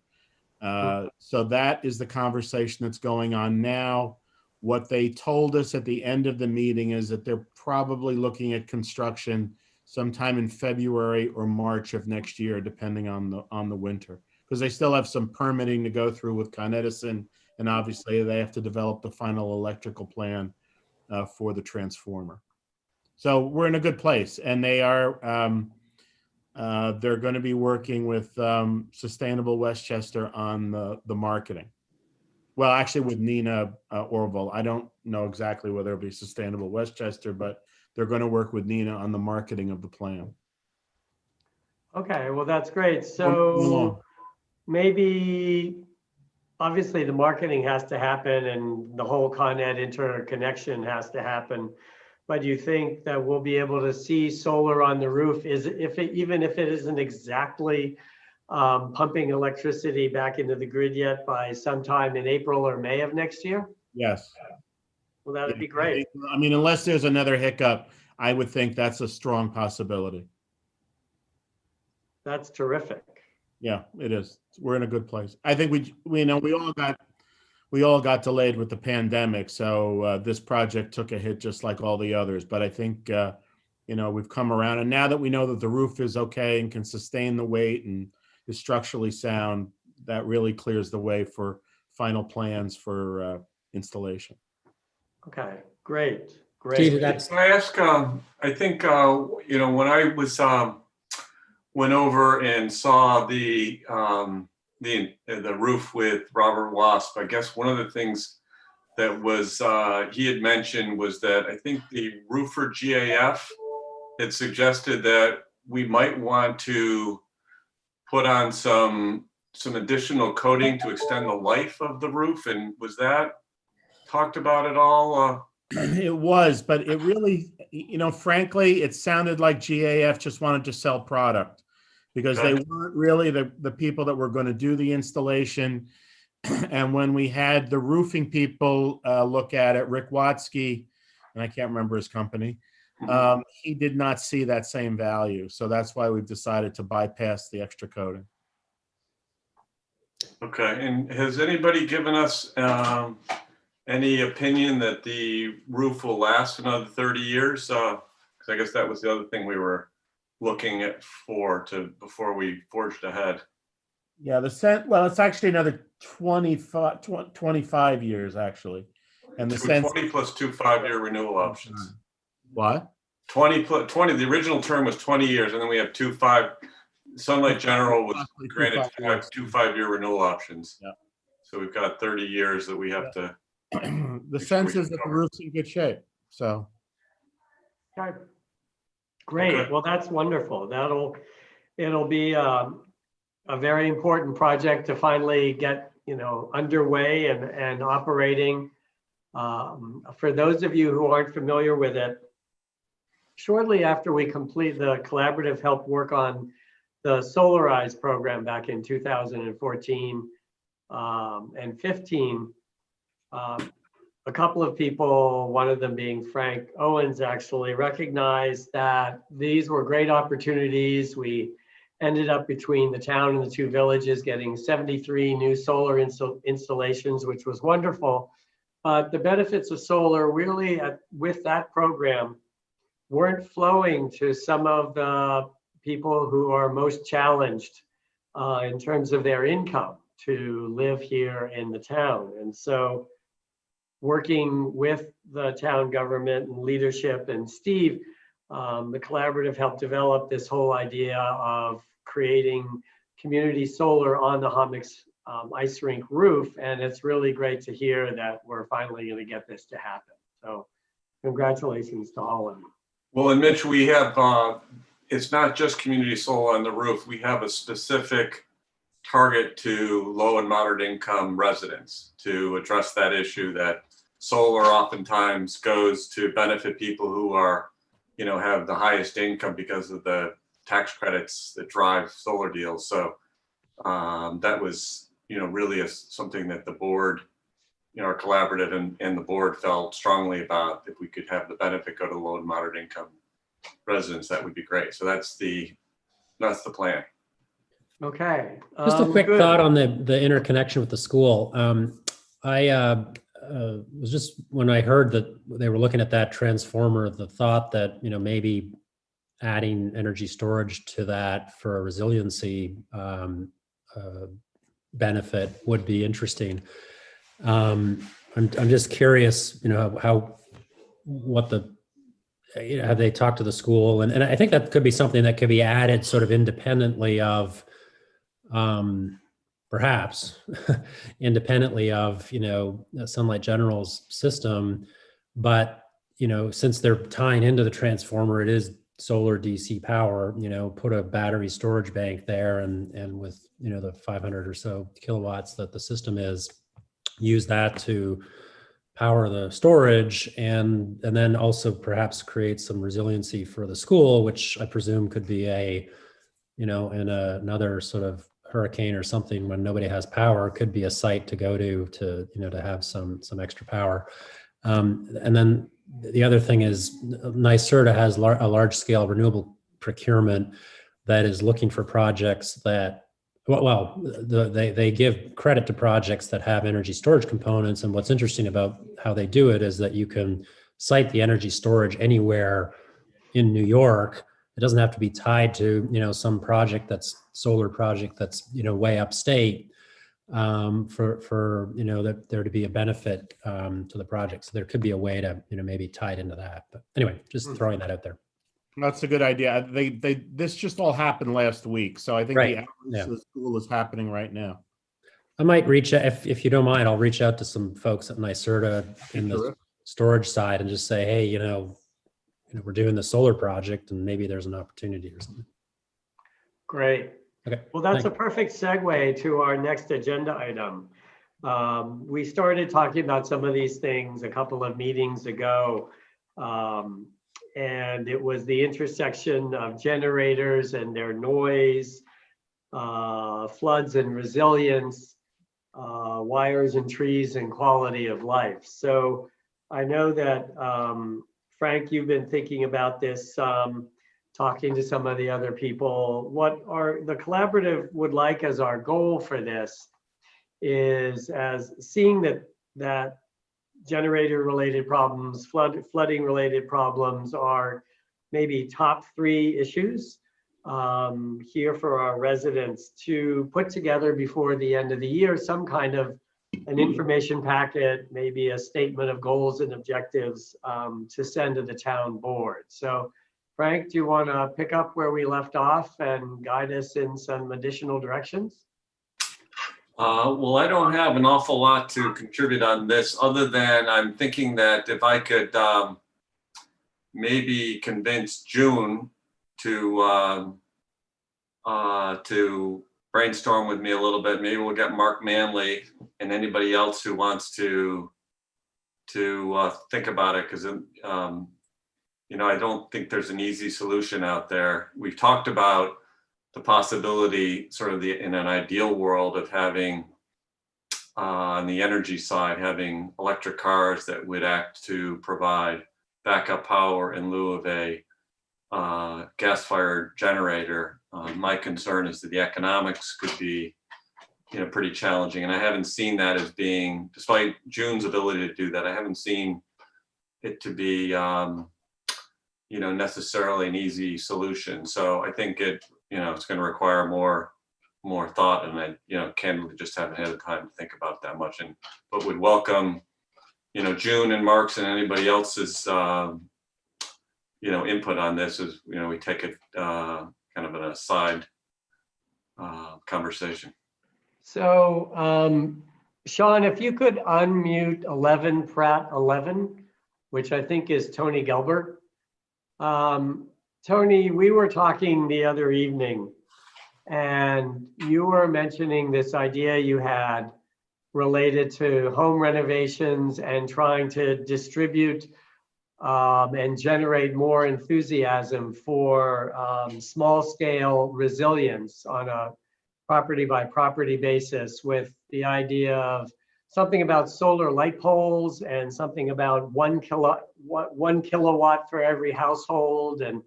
So that is the conversation that's going on now. What they told us at the end of the meeting is that they're probably looking at construction sometime in February or March of next year, depending on the winter, because they still have some permitting to go through with Con Edison, and obviously they have to develop the final electrical plan for the transformer. So we're in a good place, and they are they're going to be working with Sustainable Westchester on the marketing. Well, actually with Nina Orville. I don't know exactly whether it'll be Sustainable Westchester, but they're going to work with Nina on the marketing of the plan. Okay, well, that's great. So maybe, obviously the marketing has to happen and the whole Con Ed interconnection has to happen. But you think that we'll be able to see solar on the roof, even if it isn't exactly pumping electricity back into the grid yet, by sometime in April or May of next year? Yes. Well, that'd be great. I mean, unless there's another hiccup, I would think that's a strong possibility. That's terrific. Yeah, it is. We're in a good place. I think we all got delayed with the pandemic, so this project took a hit just like all the others. But I think we've come around. And now that we know that the roof is okay and can sustain the weight and is structurally sound, that really clears the way for final plans for installation. Okay, great, great. Steve, that's, Can I ask, I think, when I was, went over and saw the roof with Robert Wasp, I guess one of the things that was, he had mentioned was that I think the roofer GAF had suggested that we might want to put on some additional coating to extend the life of the roof. And was that talked about at all? It was, but it really, frankly, it sounded like GAF just wanted to sell product because they weren't really the people that were going to do the installation. And when we had the roofing people look at it, Rick Watsky, and I can't remember his company, he did not see that same value. So that's why we've decided to bypass the extra coating. Okay, and has anybody given us any opinion that the roof will last another 30 years? Because I guess that was the other thing we were looking at before we forged ahead. Yeah, it's actually another 25 years actually. And the 20 plus 2 5-year renewal options. What? 20 plus 20, the original term was 20 years, and then we have 2 5. Sunlight General was granted 2 5-year renewal options. Yeah. So we've got 30 years that we have to. The sense is that the roof's in good shape. So. Okay. Great. Okay. Well, that's wonderful. It'll be a very important project to finally get, underway and operating. For those of you who aren't familiar with it, shortly after we complete the collaborative help work on the Solarize program back in 2014 and 15, a couple of people, one of them being Frank Owens, actually recognized that these were great opportunities. We ended up between the town and the two villages getting 73 new solar installations, which was wonderful. But the benefits of solar really with that program weren't flowing to some of the people who are most challenged in terms of their income to live here in the town. And so working with the town government and leadership and Steve, the collaborative helped develop this whole idea of creating community solar on the Hommocks ice rink roof. And it's really great to hear that we're finally going to get this to happen. So congratulations to all of you. Well, and Mitch, we have, it's not just community solar on the roof. We have a specific target to low and moderate income residents to address that issue that solar oftentimes goes to benefit people who are, have the highest income because of the tax credits that drive solar deals. So that was, really something that the board, our collaborative and the board felt strongly about. If we could have the benefit go to low and moderate income residents, that would be great. So that's the plan. Okay. just a quick good. thought on the interconnection with the school. I was just, when I heard that they were looking at that transformer, the thought that, maybe adding energy storage to that for a resiliency benefit would be interesting. I'm just curious, have they talked to the school? And I think that could be something that could be added sort of independently of, perhaps independently of, Sunlight General's system. But, since they're tying into the transformer, it is solar DC power, put a battery storage bank there and with, the 500 or so kilowatts that the system is, use that to power the storage and then also perhaps create some resiliency for the school, which I presume could be in another sort of hurricane or something when nobody has power, could be a site to go to have some extra power. And then the other thing is NYSERDA has a large scale renewable procurement that is looking for projects that, they give credit to projects that have energy storage components. And what's interesting about how they do it is that you can site the energy storage anywhere in New York. It doesn't have to be tied to, some project that's solar project that's, way upstate, for that there to be a benefit to the project. So there could be a way to, maybe tie it into that. But anyway, just throwing that out there. That's a good idea. This just all happened last week. So I think Right. the outreach to the school is happening right now. I might reach out, if you don't mind, I'll reach out to some folks at NYSERDA in the Terrific. storage side and just say, hey, we're doing the solar project and maybe there's an opportunity or something. Great. Okay. Well, that's thanks. a perfect segue to our next agenda item. We started talking about some of these things a couple of meetings ago. And it was the intersection of generators and their noise, floods and resilience, wires and trees and quality of life. So I know that, Frank, you've been thinking about this, talking to some of the other people. What the collaborative would like as our goal for this is as seeing that generator related problems, flooding related problems are maybe top 3 issues here for our residents to put together before the end of the year, some kind of an information packet, maybe a statement of goals and objectives to send to the town board. So Frank, do you want to pick up where we left off and guide us in some additional directions? Well, I don't have an awful lot to contribute on this, other than I'm thinking that if I could maybe convince June to brainstorm with me a little bit. Maybe we'll get Mark Manley and anybody else who wants to think about it, because I don't think there's an easy solution out there. We've talked about the possibility, sort of in an ideal world, of having on the energy side, having electric cars that would act to provide backup power in lieu of a gas-fired generator. My concern is that the economics could be, pretty challenging, and I haven't seen that as being, despite June's ability to do that, I haven't seen it to be, necessarily an easy solution. So I think it's going to require more thought, and I, candidly just haven't had the time to think about that much. But would welcome, June and Mark's and anybody else's, input on this as, we take it kind of an aside conversation. So, Sean, if you could unmute 11 Pratt 11, which I think is Tony Gelbert. Tony, we were talking the other evening, and you were mentioning this idea you had related to home renovations and trying to distribute and generate more enthusiasm for small scale resilience on a property by property basis, with the idea of something about solar light poles and something about 1 kilowatt for every household, and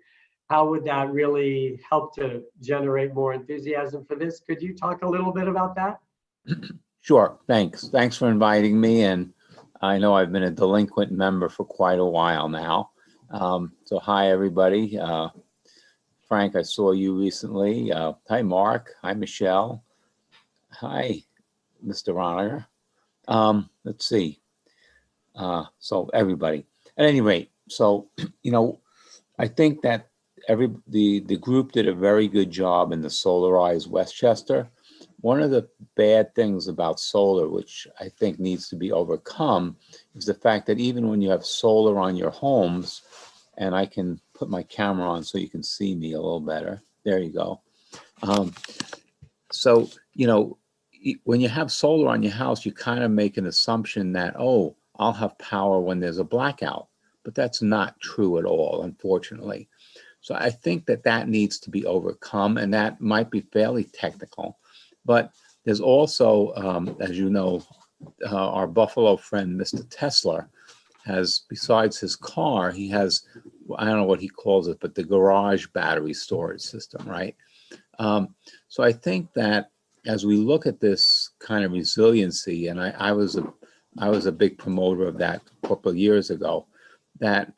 how would that really help to generate more enthusiasm for this? Could you talk a little bit about that? Sure. Thanks. Thanks for inviting me. And I know I've been a delinquent member for quite a while now. So hi, everybody. Frank, I saw you recently. Hi, Mark. Hi, Michelle. Hi, Mr. Roninger. Let's see. So everybody. At any rate, so, I think that the group did a very good job in the Solarize Westchester. One of the bad things about solar, which I think needs to be overcome, is the fact that even when you have solar on your homes, and I can put my camera on so you can see me a little better. There you go. So, when you have solar on your house, you kind of make an assumption that, oh, I'll have power when there's a blackout. But that's not true at all, unfortunately. So I think that needs to be overcome, and that might be fairly technical. But there's also, as you know, our Buffalo friend, Mr. Tesla, has, besides his car, he has, I don't know what he calls it, but the garage battery storage system, right? So I think that as we look at this kind of resiliency, and I was a big promoter of that a couple of years ago, that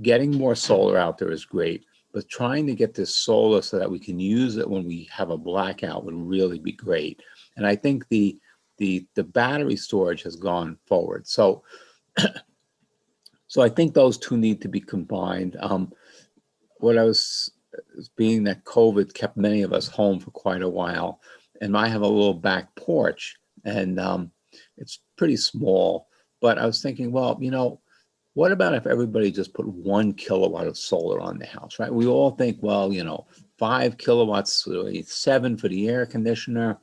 getting more solar out there is great, but trying to get this solar so that we can use it when we have a blackout would really be great. And I think the battery storage has gone forward. So, so I think those two need to be combined. What I was being that COVID kept many of us home for quite a while, and I have a little back porch, and it's pretty small. But I was thinking, well, you know, what about if everybody just put 1 kilowatt of solar on the house, right? We all think, well, you know, 5 kilowatts, 7 for the air conditioner.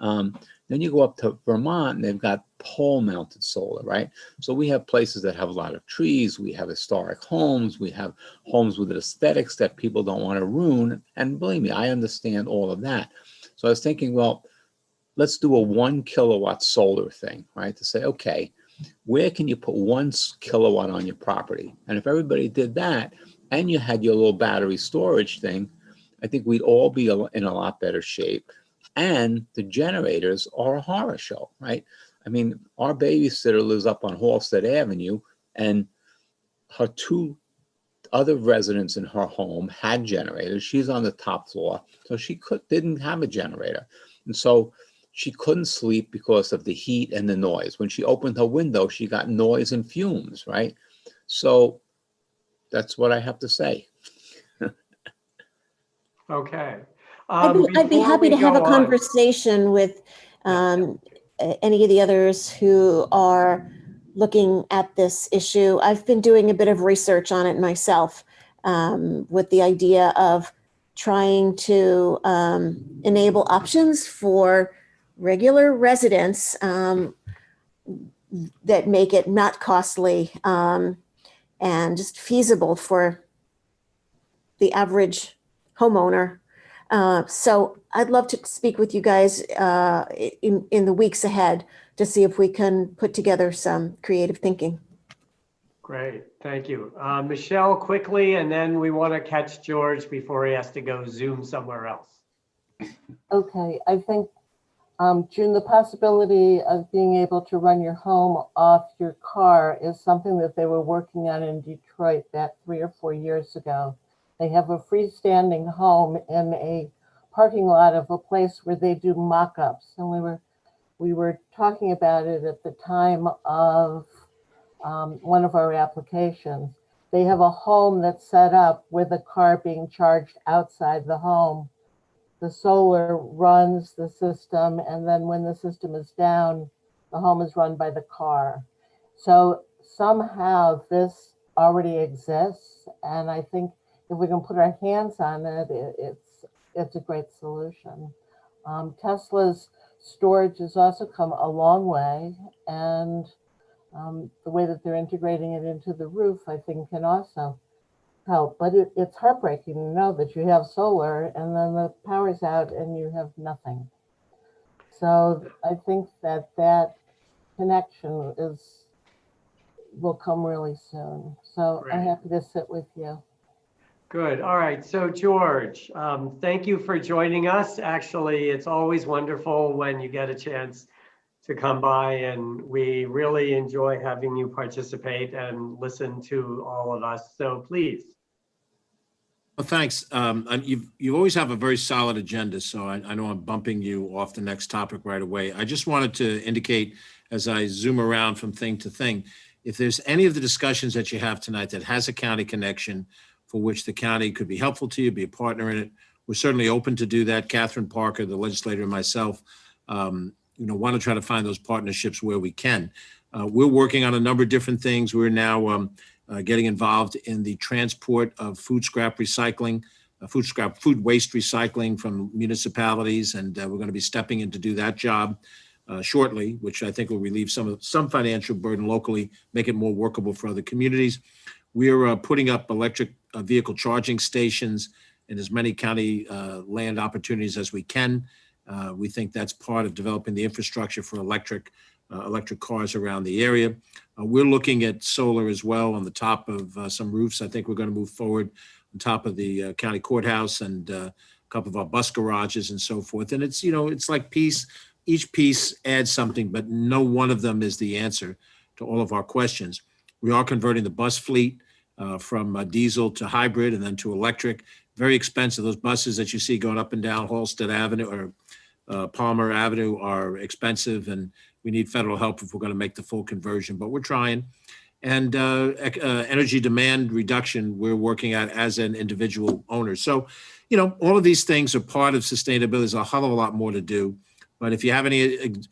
Then you go up to Vermont and they've got pole mounted solar, right? So we have places that have a lot of trees. We have historic homes. We have homes with aesthetics that people don't want to ruin. And believe me, I understand all of that. So I was thinking, well, let's do a 1 kilowatt solar thing, right? To say, okay, where can you put 1 kilowatt on your property? And if everybody did that and you had your little battery storage thing, I think we'd all be in a lot better shape. And the generators are a horror show, right? I mean, our babysitter lives up on Halstead Avenue, and her 2 other residents in her home had generators. She's on the top floor, so she didn't have a generator. And so she couldn't sleep because of the heat and the noise. When she opened her window, she got noise and fumes, right? So that's what I have to say. Okay. I'd be Before happy we to have a go on- conversation with any of the others who are looking at this issue. I've been doing a bit of research on it myself, with the idea of trying to enable options for regular residents that make it not costly and just feasible for the average homeowner. So I'd love to speak with you guys in the weeks ahead to see if we can put together some creative thinking. Great, thank you. Michelle, quickly, and then we want to catch George before he has to go Zoom somewhere else. Okay, I think, June, the possibility of being able to run your home off your car is something that they were working on in Detroit back 3 or 4 years ago. They have a freestanding home in a parking lot of a place where they do mock-ups. And we were talking about it at the time of one of our applications. They have a home that's set up with a car being charged outside the home. The solar runs the system, and then when the system is down, the home is run by the car. So somehow this already exists, and I think if we can put our hands on it, it's a great solution. Tesla's storage has also come a long way, and the way that they're integrating it into the roof, I think, can also help. But it's heartbreaking to know that you have solar and then the power's out and you have nothing. So I think that connection will come really soon. So I'm happy to sit with you. Good. All right. So George, thank you for joining us. Actually, it's always wonderful when you get a chance to come by, and we really enjoy having you participate and listen to all of us. So please. Well, thanks. You always have a very solid agenda, so I know I'm bumping you off the next topic right away. I just wanted to indicate, as I zoom around from thing to thing, if there's any of the discussions that you have tonight that has a county connection for which the county could be helpful to you, be a partner in it, we're certainly open to do that. Catherine Parker, the legislator, and myself, want to try to find those partnerships where we can. We're working on a number of different things. We're now getting involved in the transport of food scrap recycling, food waste recycling from municipalities, and we're going to be stepping in to do that job shortly, which I think will relieve some financial burden locally, make it more workable for other communities. We're putting up electric vehicle charging stations in as many county land opportunities as we can. We think that's part of developing the infrastructure for electric cars around the area. We're looking at solar as well on the top of some roofs. I think we're going to move forward on top of the county courthouse and a couple of our bus garages and so forth. And it's like each piece adds something, but no one of them is the answer to all of our questions. We are converting the bus fleet from diesel to hybrid and then to electric. Very expensive. Those buses that you see going up and down Halsted Avenue or Palmer Avenue are expensive, and we need federal help if we're going to make the full conversion, but we're trying. And energy demand reduction, we're working at as an individual owner. So, you know, all of these things are part of sustainability. There's a hell of a lot more to do. But if you have any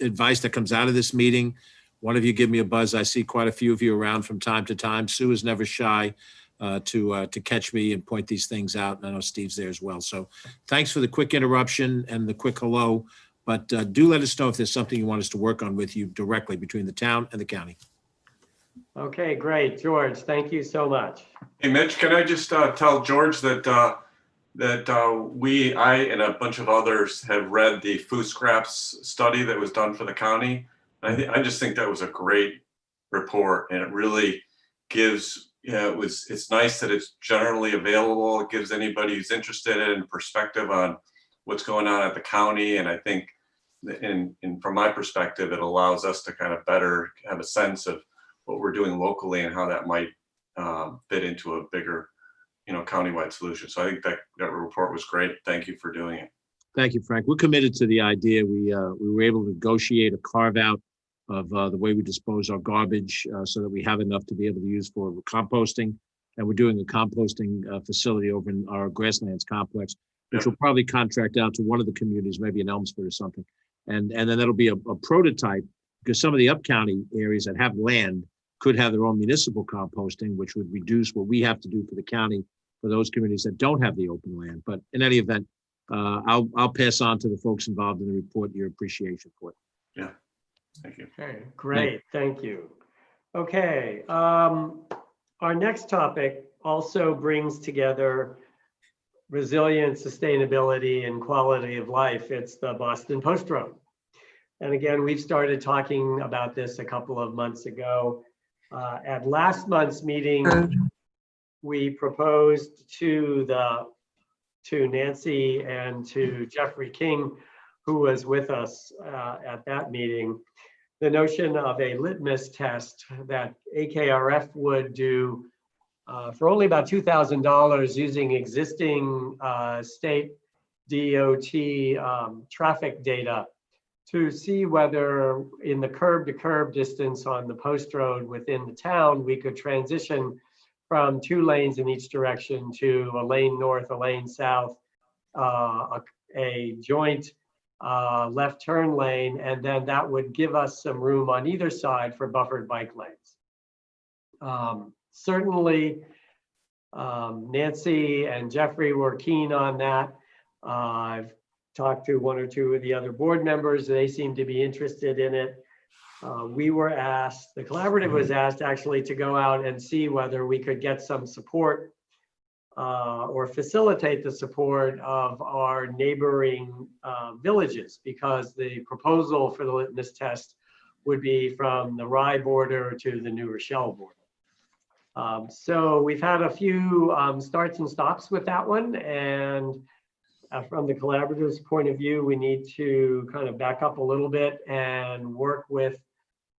advice that comes out of this meeting, one of you give me a buzz. I see quite a few of you around from time to time. Sue is never shy to catch me and point these things out. And I know Steve's there as well. So thanks for the quick interruption and the quick hello. But do let us know if there's something you want us to work on with you directly between the town and the county. Okay, great. George, thank you so much. Hey, Mitch, can I just tell George that I and a bunch of others have read the food scraps study that was done for the county. I just think that was a great report, and it really gives, it's nice that it's generally available. It gives anybody who's interested in perspective on what's going on at the county. And I think from my perspective, it allows us to kind of better have a sense of what we're doing locally and how that might fit into a bigger, countywide solution. So I think that report was great. Thank you for doing it. Thank you, Frank. We're committed to the idea. We were able to negotiate a carve out of the way we dispose our garbage so that we have enough to be able to use for composting. And we're doing a composting facility over in our Grasslands complex, which will probably contract out to one of the communities, maybe in Elmsford or something. And then that'll be a prototype, because some of the up-county areas that have land could have their own municipal composting, which would reduce what we have to do for the county for those communities that don't have the open land. But in any event, I'll pass on to the folks involved in the report your appreciation for it. Yeah, thank you. Okay, great, thank you. Okay, our next topic also brings together resilience, sustainability, and quality of life. It's the Boston Post Road. And again, we've started talking about this a couple of months ago. At last month's meeting, we proposed to Nancy and to Jeffrey King, who was with us at that meeting, the notion of a litmus test that AKRF would do for only about $2,000 using existing state DOT traffic data to see whether in the curb to curb distance on the post road within the town, we could transition from 2 lanes in each direction to a lane north, a lane south, a joint left turn lane, and then that would give us some room on either side for buffered bike lanes. Certainly, Nancy and Jeffrey were keen on that. I've talked to 1 or 2 of the other board members. They seem to be interested in it. We were asked, the collaborative was asked actually to go out and see whether we could get some support or facilitate the support of our neighboring villages, because the proposal for the litmus test would be from the Rye border to the New Rochelle border. So we've had a few starts and stops with that one, and from the collaborative's point of view, we need to kind of back up a little bit and work with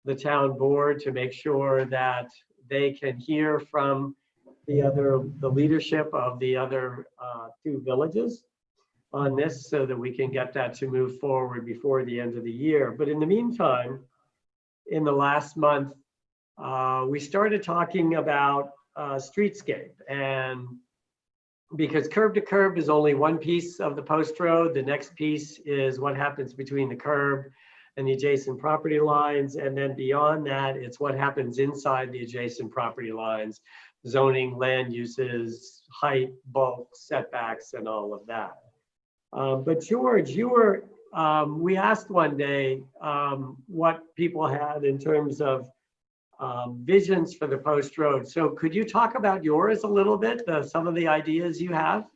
the town board to make sure that they can hear from the leadership of the other 2 villages on this, so that we can get that to move forward before the end of the year. But in the meantime, in the last month, we started talking about streetscape, and because curb to curb is only one piece of the post road, the next piece is what happens between the curb and the adjacent property lines. And then beyond that, it's what happens inside the adjacent property lines, zoning, land uses, height, bulk, setbacks, and all of that. But George, we asked one day what people had in terms of visions for the post road. So could you talk about yours a little bit, some of the ideas you have?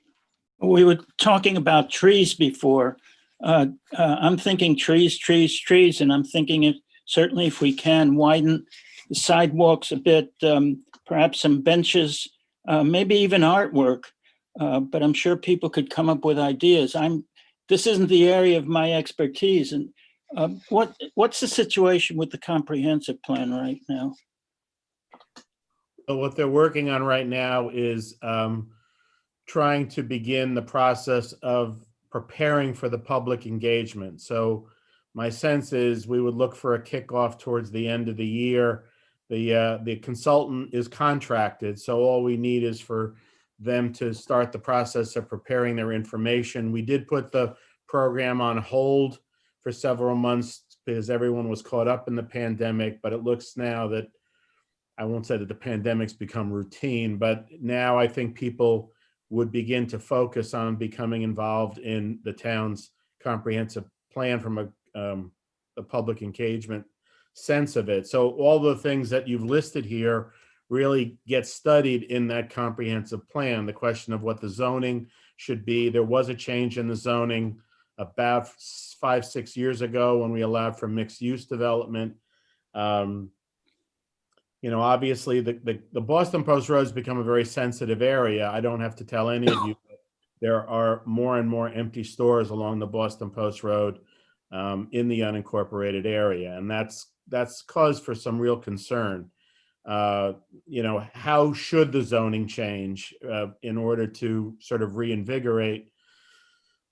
We were talking about trees before. I'm thinking trees, and I'm thinking certainly if we can widen the sidewalks a bit, perhaps some benches, maybe even artwork, but I'm sure people could come up with ideas. This isn't the area of my expertise. And what's the situation with the comprehensive plan right now? So what they're working on right now is trying to begin the process of preparing for the public engagement. So my sense is we would look for a kickoff towards the end of the year. The consultant is contracted, so all we need is for them to start the process of preparing their information. We did put the program on hold for several months because everyone was caught up in the pandemic, but it looks now that, I won't say that the pandemic's become routine, but now I think people would begin to focus on becoming involved in the town's comprehensive plan from a public engagement sense of it. So all the things that you've listed here really get studied in that comprehensive plan. The question of what the zoning should be. There was a change in the zoning about 5-6 years ago when we allowed for mixed use development. Obviously the Boston Post Road has become a very sensitive area. I don't have to tell any of you, there are more and more empty stores along the Boston Post Road in the unincorporated area. And that's cause for some real concern. How should the zoning change in order to sort of reinvigorate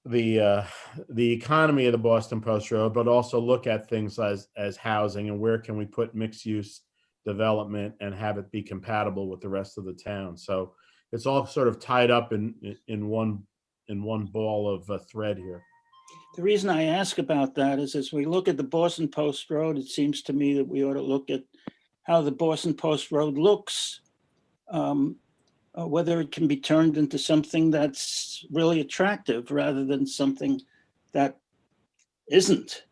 the economy of the Boston Post Road, but also look at things as housing and where can we put mixed use development and have it be compatible with the rest of the town. So it's all sort of tied up in one ball of thread here. The reason I ask about that is as we look at the Boston Post Road, it seems to me that we ought to look at how the Boston Post Road looks, whether it can be turned into something that's really attractive rather than something that isn't.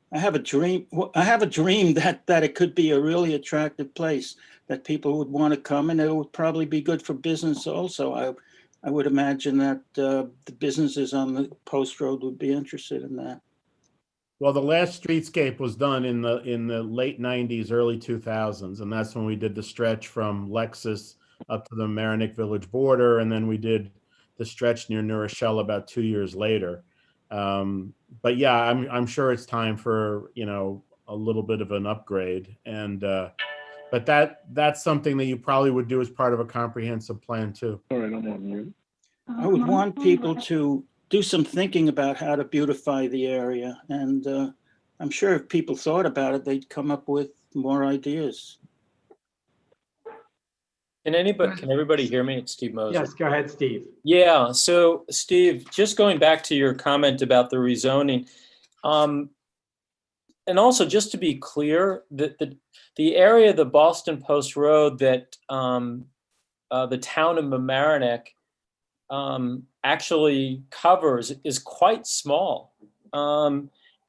I have a dream that it could be a really attractive place that people would want to come, and it would probably be good for business also. I would imagine that the businesses on the Post Road would be interested in that. Well, the last streetscape was done in the late 90s, early 2000s, and that's when we did the stretch from Lexus up to the Mamaroneck Village border, and then we did the stretch near New Rochelle about 2 years later. But yeah, I'm sure it's time for a little bit of an upgrade, and but that's something that you probably would do as part of a comprehensive plan too. All right, I'm on mute. I would want people to do some thinking about how to beautify the area, and I'm sure if people thought about it, they'd come up with more ideas. Can everybody hear me? It's Steve Moser. Yes, go ahead, Steve. Yeah, so Steve, just going back to your comment about the rezoning, and also just to be clear, the area of the Boston Post Road that the town of Mamaroneck actually covers is quite small.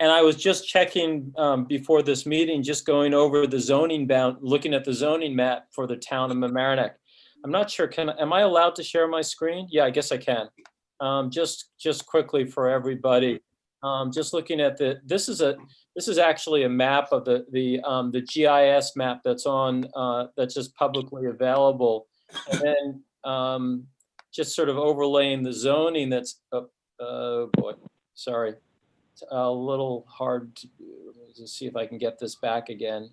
And I was just checking before this meeting, just going over the zoning looking at the zoning map for the town of Mamaroneck. I'm not sure, am I allowed to share my screen? Yeah, I guess I can. Just quickly for everybody, just looking at this is actually a map of the GIS map that's just publicly available, and then just sort of overlaying the zoning that's oh boy, sorry. It's a little hard to just see if I can get this back again.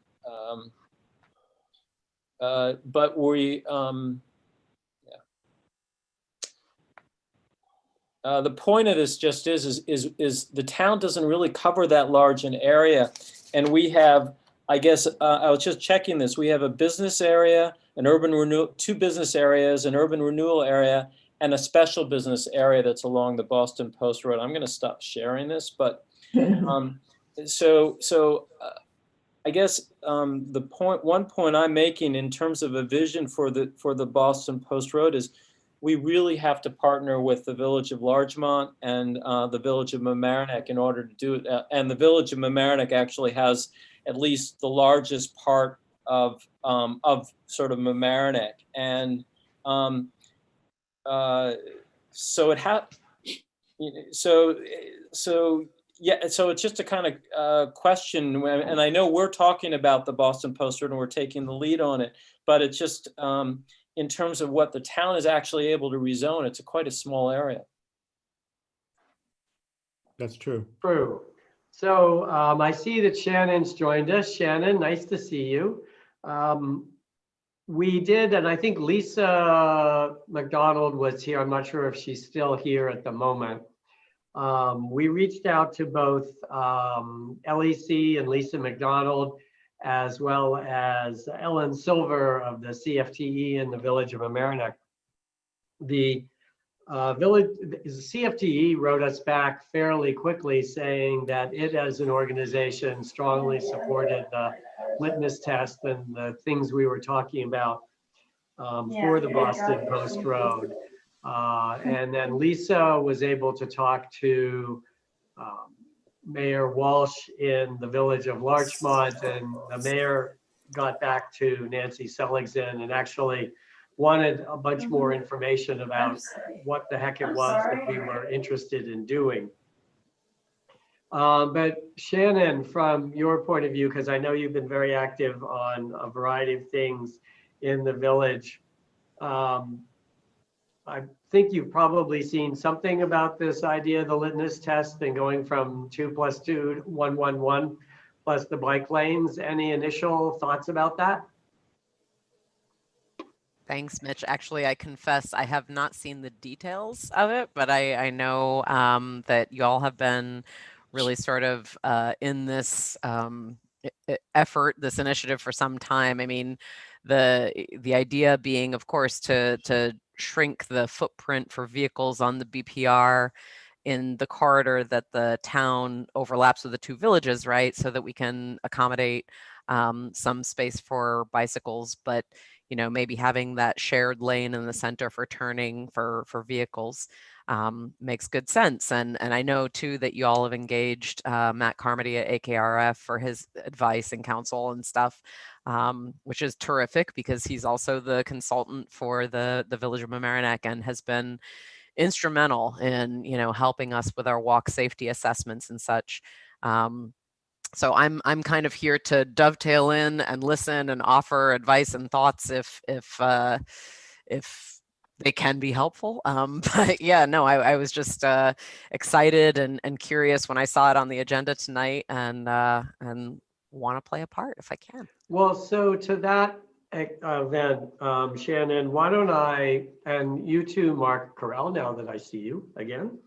But we, the point of this just is the town doesn't really cover that large an area. And we have, I guess, I was just checking this. We have a business area, an urban renewal, 2 business areas, an urban renewal area, and a special business area that's along the Boston Post Road. I'm going to stop sharing this, but so I guess one point I'm making in terms of a vision for the Boston Post Road is we really have to partner with the village of Largemouth and the village of Mamaroneck in order to do it. And the village of Mamaroneck actually has at least the largest part of sort of Mamaroneck, and so it's just a kind of question, and I know we're talking about the Boston Post Road and we're taking the lead on it, but it's just in terms of what the town is actually able to rezone, it's quite a small area. That's true. True. So I see that Shannon's joined us. Shannon, nice to see you. we did, and I think Lisa McDonald was here. I'm not sure if she's still here at the moment. We reached out to both LEC and Lisa McDonald, as well as Ellen Silver of the CFTE in the Village of Mamaroneck. The CFTE wrote us back fairly quickly saying that it as an organization strongly supported the litmus test and the things we were talking about for the Boston Post Road. And then Lisa was able to talk to Mayor Walsh in the Village of Largemouth, and the mayor got back to Nancy Seligson and actually wanted a bunch more information about what the heck it was that we were interested in doing. But Shannon, from your point of view, because I know you've been very active on a variety of things in the village, I think you've probably seen something about this idea of the litmus test and going from 2 + 2 to 1 1 1 plus the bike lanes. Any initial thoughts about that? Thanks, Mitch. Actually, I confess I have not seen the details of it, but I know that y'all have been really sort of in this effort, this initiative for some time. I mean, the idea being, of course, to shrink the footprint for vehicles on the BPR in the corridor that the town overlaps with the two villages, right? So that we can accommodate some space for bicycles, but maybe having that shared lane in the center for turning for vehicles makes good sense. And I know too that you all have engaged Matt Carmody at AKRF for his advice and counsel and stuff, which is terrific because he's also the consultant for the Village of Mamaroneck and has been instrumental in helping us with our walk safety assessments and such. So I'm kind of here to dovetail in and listen and offer advice and thoughts if they can be helpful. But yeah, no, I was just excited and curious when I saw it on the agenda tonight, and want to play a part if I can. Well, so to that event, Shannon, why don't I, and you too, Mark Carell, now that I see you again,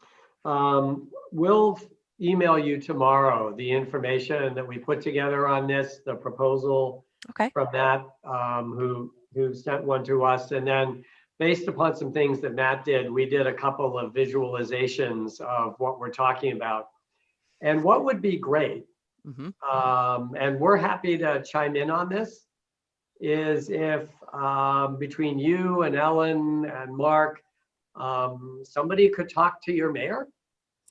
we'll email you tomorrow the information that we put together on this, the proposal from Matt, who sent one to us. And then based upon some things that Matt did, we did a couple of visualizations of what we're talking about. And what would be great, and we're happy to chime in on this, is if between you and Ellen and Mark, somebody could talk to your mayor.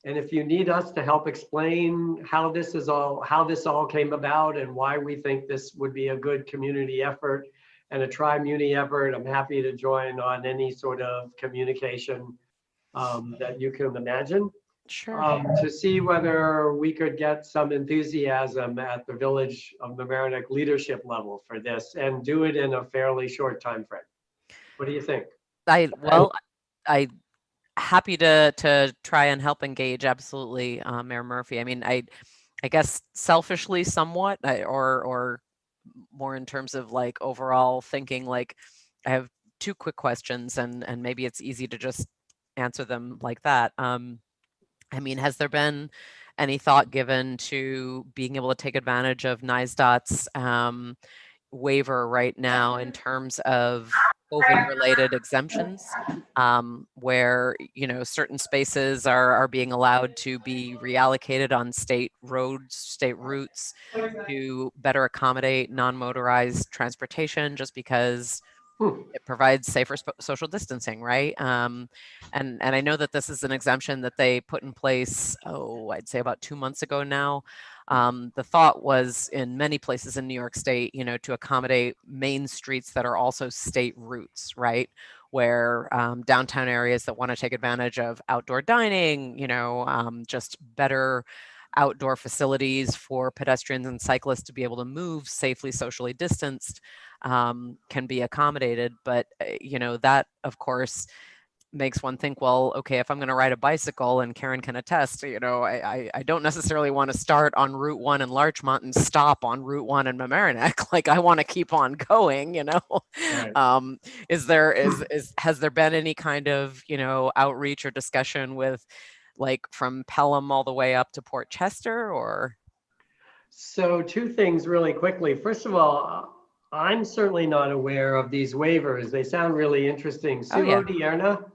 And if you need us to help explain how this all came about and why we think this would be a good community effort and a tri-muni effort, I'm happy to join on any sort of communication that you can imagine. Sure. To see whether we could get some enthusiasm at the Village of Mamaroneck leadership level for this and do it in a fairly short time frame. What do you think? I happy to try and help engage. Absolutely, Mayor Murphy. I mean, I guess selfishly somewhat, or more in terms of like overall thinking, like I have two quick questions and maybe it's easy to just answer them like that. I mean, has there been any thought given to being able to take advantage of NISDOT's waiver right now in terms of COVID-related exemptions, where certain spaces are being allowed to be reallocated on state roads, state routes, to better accommodate non-motorized transportation, just because it provides safer social distancing, right? And I know that this is an exemption that they put in place, I'd say about 2 months ago now. The thought was in many places in New York State, to accommodate main streets that are also state routes, right? Where downtown areas that want to take advantage of outdoor dining, just better outdoor facilities for pedestrians and cyclists to be able to move safely, socially distanced, can be accommodated. But, that, of course, makes one think, well, okay, if I'm going to ride a bicycle, and Karen can attest, I don't necessarily want to start on Route 1 in Larchmont and stop on Route 1 in Mamaroneck. Like, I want to keep on going, Right. Has there been any kind of, outreach or discussion with, like, from Pelham all the way up to Port Chester, or? So two things really quickly. First of all, I'm certainly not aware of these waivers. They sound really interesting. Oh, yeah. Sue Odierna,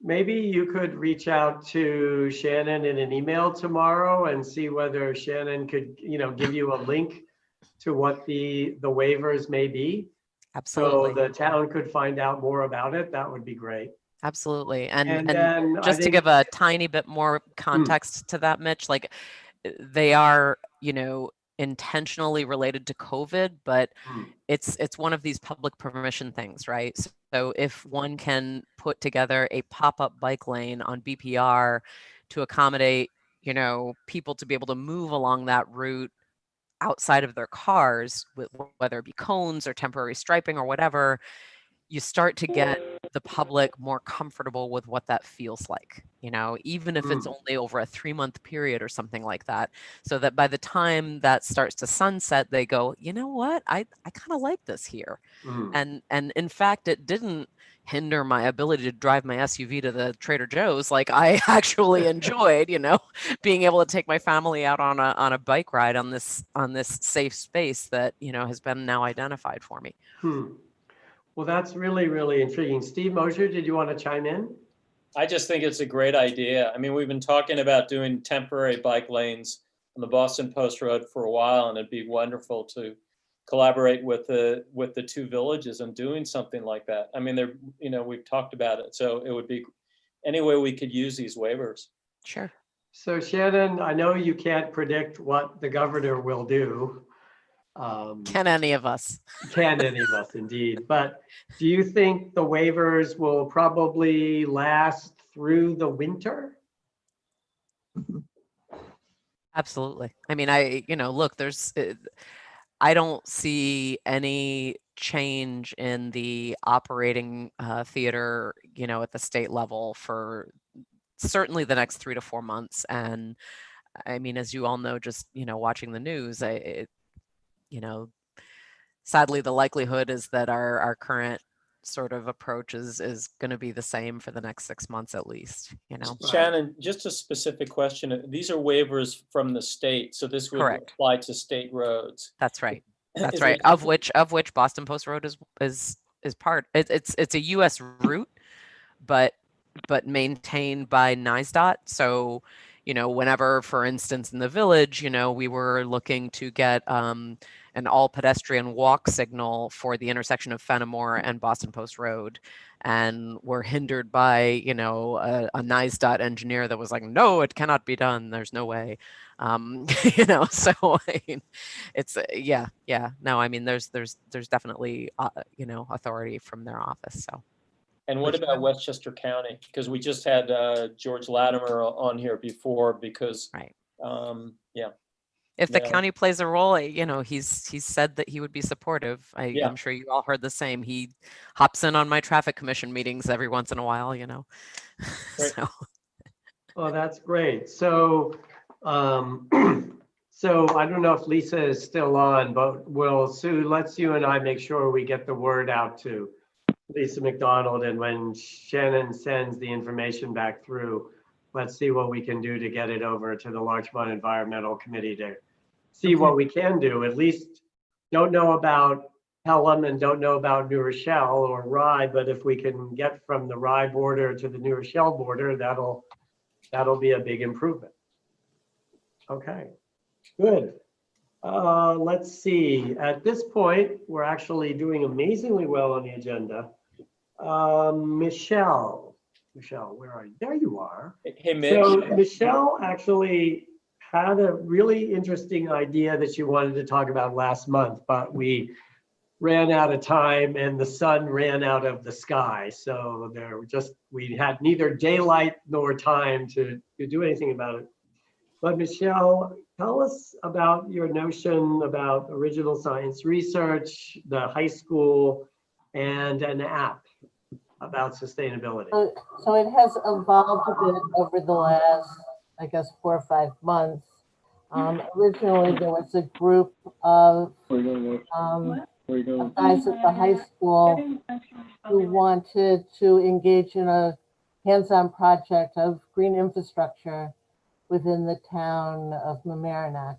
maybe you could reach out to Shannon in an email tomorrow and see whether Shannon could, give you a link to what the waivers may be. Absolutely. So the town could find out more about it. That would be great. Absolutely. And And then just to give a tiny bit more context to that, Mitch, like, they are, intentionally related to COVID, but it's one of these public permission things, right? So if one can put together a pop-up bike lane on BPR to accommodate, people to be able to move along that route outside of their cars, whether it be cones or temporary striping or whatever, you start to get the public more comfortable with what that feels like, even if it's only over a 3-month period or something like that, so that by the time that starts to sunset, they go, you know what, I kind of like this here. And in fact, it didn't hinder my ability to drive my SUV to the Trader Joe's. Like, I actually enjoyed, being able to take my family out on a bike ride on this safe space that, has been now identified for me. Well, that's really, really intriguing. Steve Mosher, did you want to chime in? I just think it's a great idea. I mean, we've been talking about doing temporary bike lanes on the Boston Post Road for a while, and it'd be wonderful to collaborate with the two villages and doing something like that. I mean, we've talked about it, so it would be any way we could use these waivers. Sure. So Shannon, I know you can't predict what the governor will do. Can any of us? Can any of us, indeed. But do you think the waivers will probably last through the winter? Absolutely. I mean, look, I don't see any change in the operating theater, at the state level for certainly the next 3 to 4 months. And I mean, as you all know, just, watching the news, sadly, the likelihood is that our current sort of approach is going to be the same for the next 6 months at least. Shannon, just a specific question. These are waivers from the state, so this would apply to state roads. That's right. That's right. Of which Boston Post Road is part. It's a U.S. route, but maintained by NISDOT. So, whenever, for instance, in the village, we were looking to get an all pedestrian walk signal for the intersection of Fenimore and Boston Post Road, and were hindered by, a NISDOT engineer that was like, no, it cannot be done. There's no way. So I mean, it's no, I mean, there's definitely, authority from their office. So. And what about Westchester County? Because we just had George Latimer on here before because, If the county plays a role, he's said that he would be supportive. I'm sure you all heard the same. He hops in on my traffic commission meetings every once in a while, So. Well, that's great. So, so I don't know if Lisa is still on, but Sue, let's you and I make sure we get the word out to Lisa McDonald, and when Shannon sends the information back through, let's see what we can do to get it over to the Larchmont Environmental Committee to see what we can do. At least don't know about Pelham and don't know about New Rochelle or Rye, but if we can get from the Rye border to the New Rochelle border, that'll be a big improvement. Okay, good. Let's see. At this point, we're actually doing amazingly well on the agenda. Michelle, where are you? There you are. Hey, Mitch. So Michelle actually had a really interesting idea that she wanted to talk about last month, but we ran out of time and the sun ran out of the sky. So we had neither daylight nor time to do anything about it. But Michelle, tell us about your notion about original science research, the high school, and an app. about sustainability? So it has evolved a bit over the last, I guess, 4 or 5 months. Originally, there was a group of guys at the high school who wanted to engage in a hands-on project of green infrastructure within the town of Mamaroneck.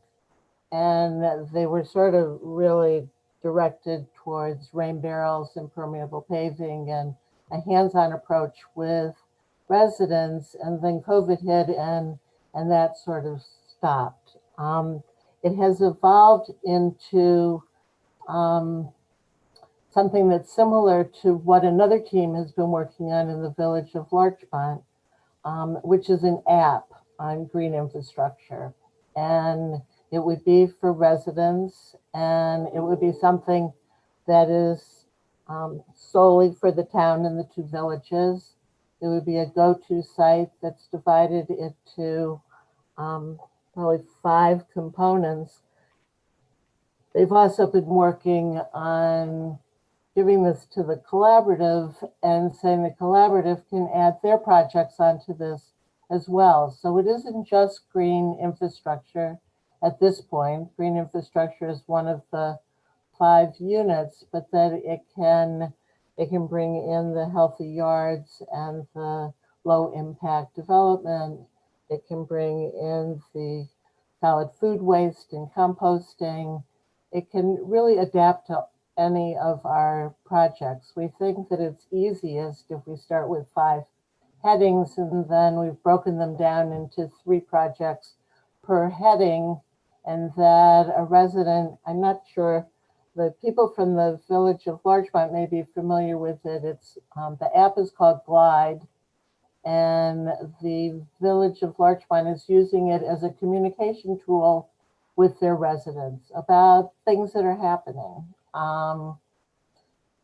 And they were sort of really directed towards rain barrels, impermeable paving, and a hands-on approach with residents. And then COVID hit, and that sort of stopped. It has evolved into something that's similar to what another team has been working on in the village of Largemouth, which is an app on green infrastructure. And it would be for residents, and it would be something that is solely for the town and the 2 villages. It would be a go-to site that's divided into probably 5 components. They've also been working on giving this to the collaborative and saying the collaborative can add their projects onto this as well. So it isn't just green infrastructure at this point. Green infrastructure is one of the 5 units, but that it can bring in the healthy yards and the low impact development. It can bring in the solid food waste and composting. It can really adapt to any of our projects. We think that it's easiest if we start with 5 headings, and then we've broken them down into 3 projects per heading, and that a resident, I'm not sure, the people from the village of Largemouth may be familiar with it. It's the app is called Glide, and the village of Largemouth is using it as a communication tool with their residents about things that are happening.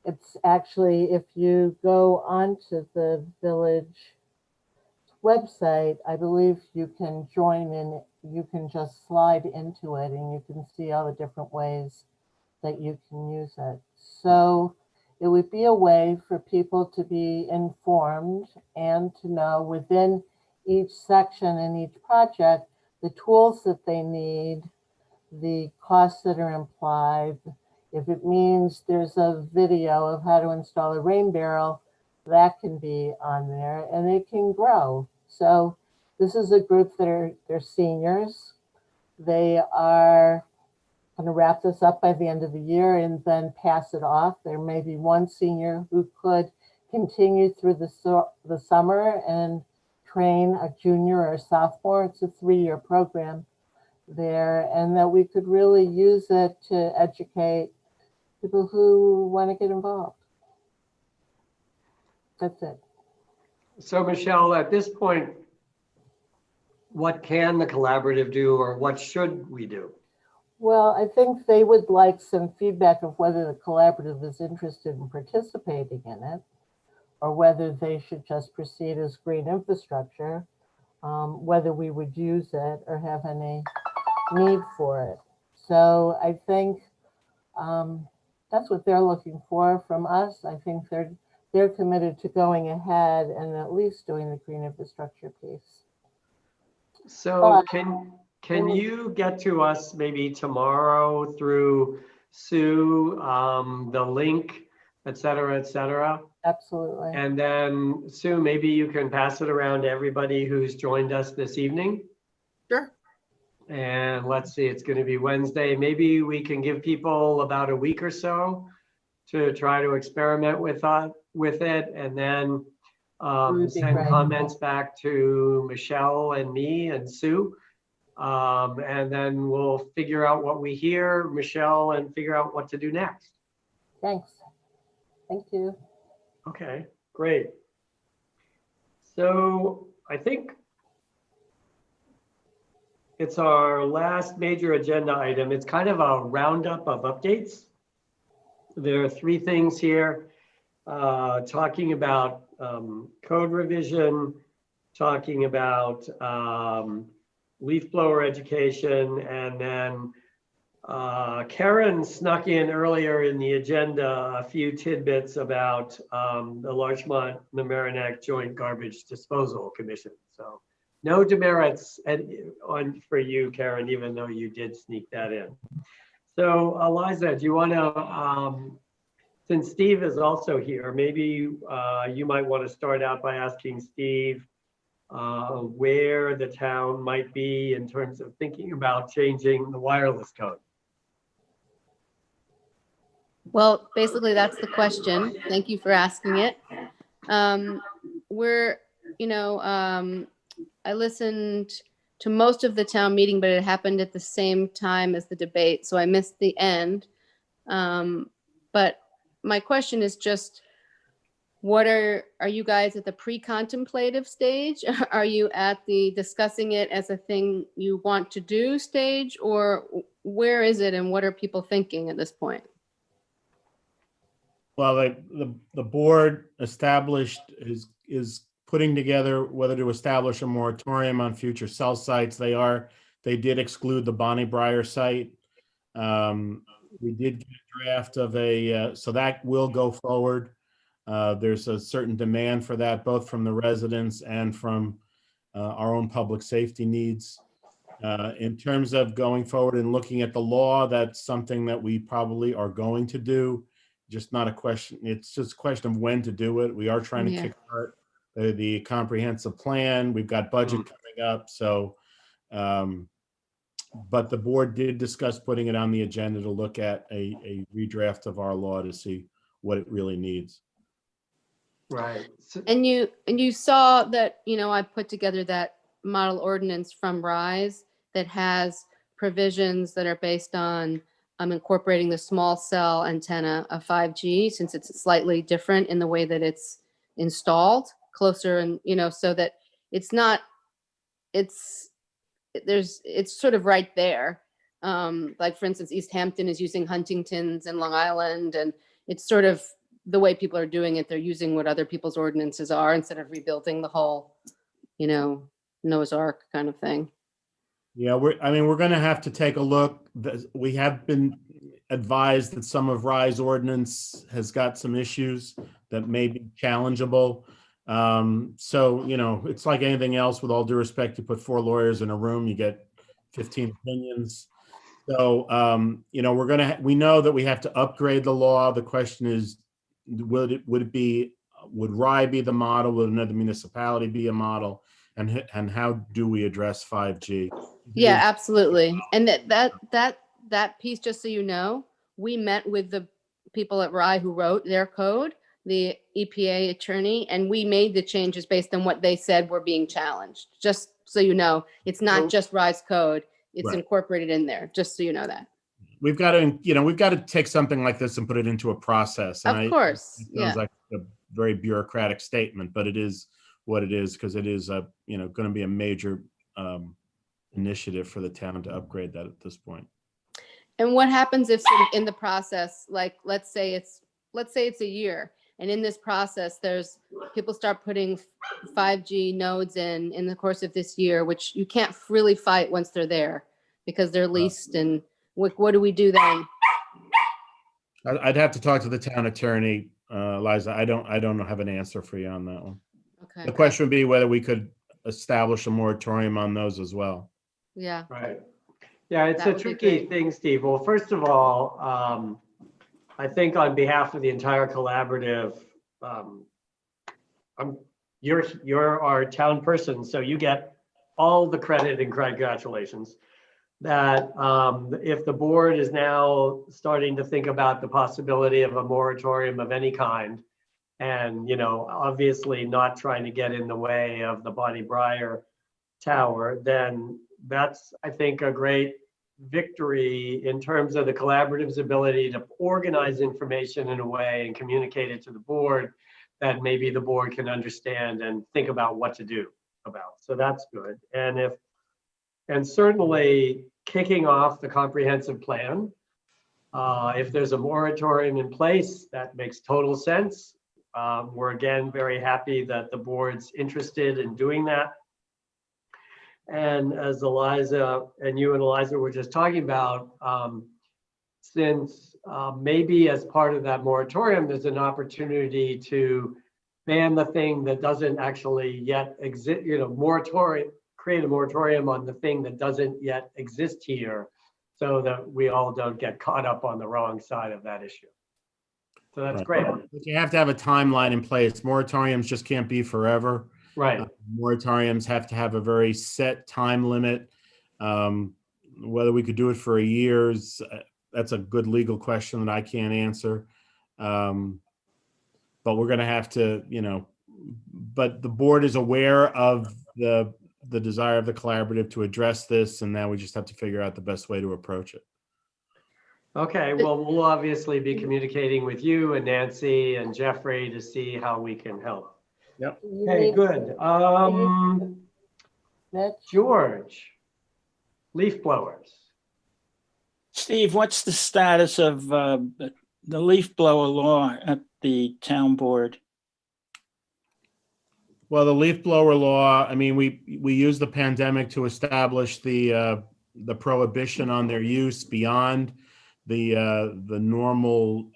It's actually, if you go onto the village website, I believe you can join in, you can just slide into it and you can see all the different ways that you can use it. So it would be a way for people to be informed and to know within each section and each project, the tools that they need, the costs that are implied. If it means there's a video of how to install a rain barrel, that can be on there and it can grow. So this is a group that they're seniors. They are going to wrap this up by the end of the year and then pass it off. There may be one senior who could continue through the summer and train a junior or a sophomore. It's a 3-year program there, and that we could really use it to educate people who want to get involved. That's it. So Michelle, at this point, what can the collaborative do, or what should we do? Well, I think they would like some feedback of whether the collaborative is interested in participating in it, or whether they should just proceed as green infrastructure, whether we would use it or have any need for it. So I think that's what they're looking for from us. I think they're committed to going ahead and at least doing the green infrastructure piece. So can you get to us maybe tomorrow through Sue, the link, et cetera, et cetera? Absolutely. And then Sue, maybe you can pass it around to everybody who's joined us this evening. Sure. And let's see, it's going to be Wednesday. Maybe we can give people about a week or so to try to experiment with it, and then send comments back to Michelle and me and Sue. And then we'll figure out what we hear, Michelle, and figure out what to do next. Thanks. Thank you. Okay, great. So I think it's our last major agenda item. It's kind of a roundup of updates. There are 3 things here, talking about code revision, talking about leaf blower education, and then Karen snuck in earlier in the agenda a few tidbits about the Largemouth Mamaroneck Joint Garbage Disposal Commission. So no demerits for you, Karen, even though you did sneak that in. So Eliza, do you want to, since Steve is also here, maybe you might want to start out by asking Steve where the town might be in terms of thinking about changing the wireless code. Well, basically, that's the question. Thank you for asking it. I listened to most of the town meeting, but it happened at the same time as the debate, so I missed the end. But my question is just, are you guys at the pre-contemplative stage? Are you at the discussing it as a thing you want to do stage, or where is it and what are people thinking at this point? Well, the board established is putting together whether to establish a moratorium on future cell sites. They did exclude the Bonnie Breyer site. We did get a draft of so that will go forward. There's a certain demand for that, both from the residents and from our own public safety needs. In terms of going forward and looking at the law, that's something that we probably are going to do. Just not a question. It's just a question of when to do it. We are trying to kickstart the comprehensive plan. We've got budget coming up. So, but the board did discuss putting it on the agenda to look at a redraft of our law to see what it really needs. Right. And you saw that, I put together that model ordinance from RISE that has provisions that are based on incorporating the small cell antenna of 5G, since it's slightly different in the way that it's installed closer, and so that it's sort of right there. Like for instance, East Hampton is using Huntington's and Long Island, and it's sort of the way people are doing it. They're using what other people's ordinances are instead of rebuilding the whole, Noah's Ark kind of thing. Yeah, we're going to have to take a look. We have been advised that some of RISE ordinance has got some issues that may be challengeable. So, it's like anything else. With all due respect, you put 4 lawyers in a room, you get 15 opinions. So, we know that we have to upgrade the law. The question is, would Rye be the model? Would another municipality be a model? And how do we address 5G? Yeah, absolutely. And that piece, just so you know, we met with the people at Rye who wrote their code, the EPA attorney, and we made the changes based on what they said were being challenged. Just so you know, it's not just Rye's code; it's Right. Incorporated in there. Just so you know that. We've got to take something like this and put it into a process. And Of course, it sounds like a very bureaucratic statement, but it is what it is, because it is going to be a major initiative for the town to upgrade that at this point. And what happens if in the process, like let's say it's a year, and in this process people start putting 5G nodes in the course of this year, which you can't really fight once they're there because they're leased. And what do we do then? I'd have to talk to the town attorney, Liza. I don't have an answer for you on that one. Okay. The question would be whether we could establish a moratorium on those as well. Yeah. Right. Yeah, it's That a would be tricky great. thing, Steve. Well, first of all, I think on behalf of the entire collaborative, you're our town person, so you get all the credit and congratulations. That if the board is now starting to think about the possibility of a moratorium of any kind, and obviously not trying to get in the way of the Bonnie Breyer Tower, then that's, I think, a great victory in terms of the collaborative's ability to organize information in a way and communicate it to the board that maybe the board can understand and think about what to do about. So that's good. And certainly kicking off the comprehensive plan, if there's a moratorium in place, that makes total sense. We're again very happy that the board's interested in doing that. And as Eliza and you and Eliza were just talking about, since maybe as part of that moratorium, there's an opportunity to ban the thing that doesn't actually yet exist, create a moratorium on the thing that doesn't yet exist here, so that we all don't get caught up on the wrong side of that issue. So that's great. But you have to have a timeline in place. Moratoriums just can't be forever. Right. Moratoriums have to have a very set time limit. Whether we could do it for a year, that's a good legal question that I can't answer. But we're going to have to, but the board is aware of the desire of the collaborative to address this, and now we just have to figure out the best way to approach it. Okay, well, we'll obviously be communicating with you and Nancy and Jeffrey to see how we can help. Yep. Okay, good. George, leaf blowers. Steve, what's the status of the leaf blower law at the town board? Well, the leaf blower law, I mean, we used the pandemic to establish the prohibition on their use beyond the normal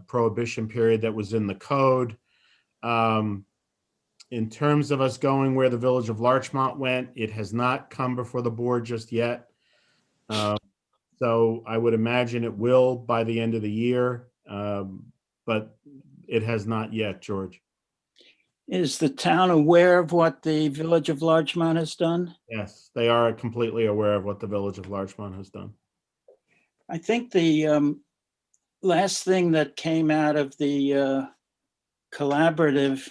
prohibition period that was in the code. In terms of us going where the village of Larchmont went, it has not come before the board just yet. So I would imagine it will by the end of the year, but it has not yet, George. Is the town aware of what the village of Largemouth has done? Yes, they are completely aware of what the village of Larchmont has done. I think the last thing that came out of the collaborative,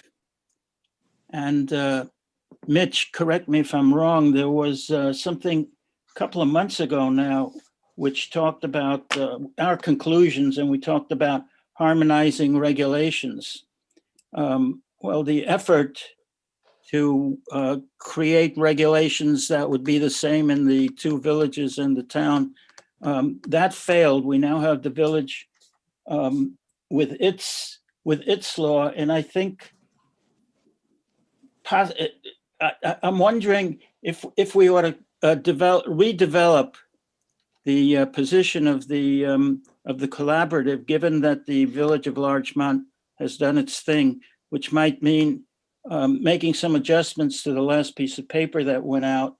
and Mitch, correct me if I'm wrong, there was something a couple of months ago now, which talked about our conclusions, and we talked about harmonizing regulations. Well, the effort to create regulations that would be the same in the two villages and the town, that failed. We now have the village with its law, and I think I'm wondering if we ought to redevelop the position of the collaborative, given that the village of Largemouth has done its thing, which might mean making some adjustments to the last piece of paper that went out,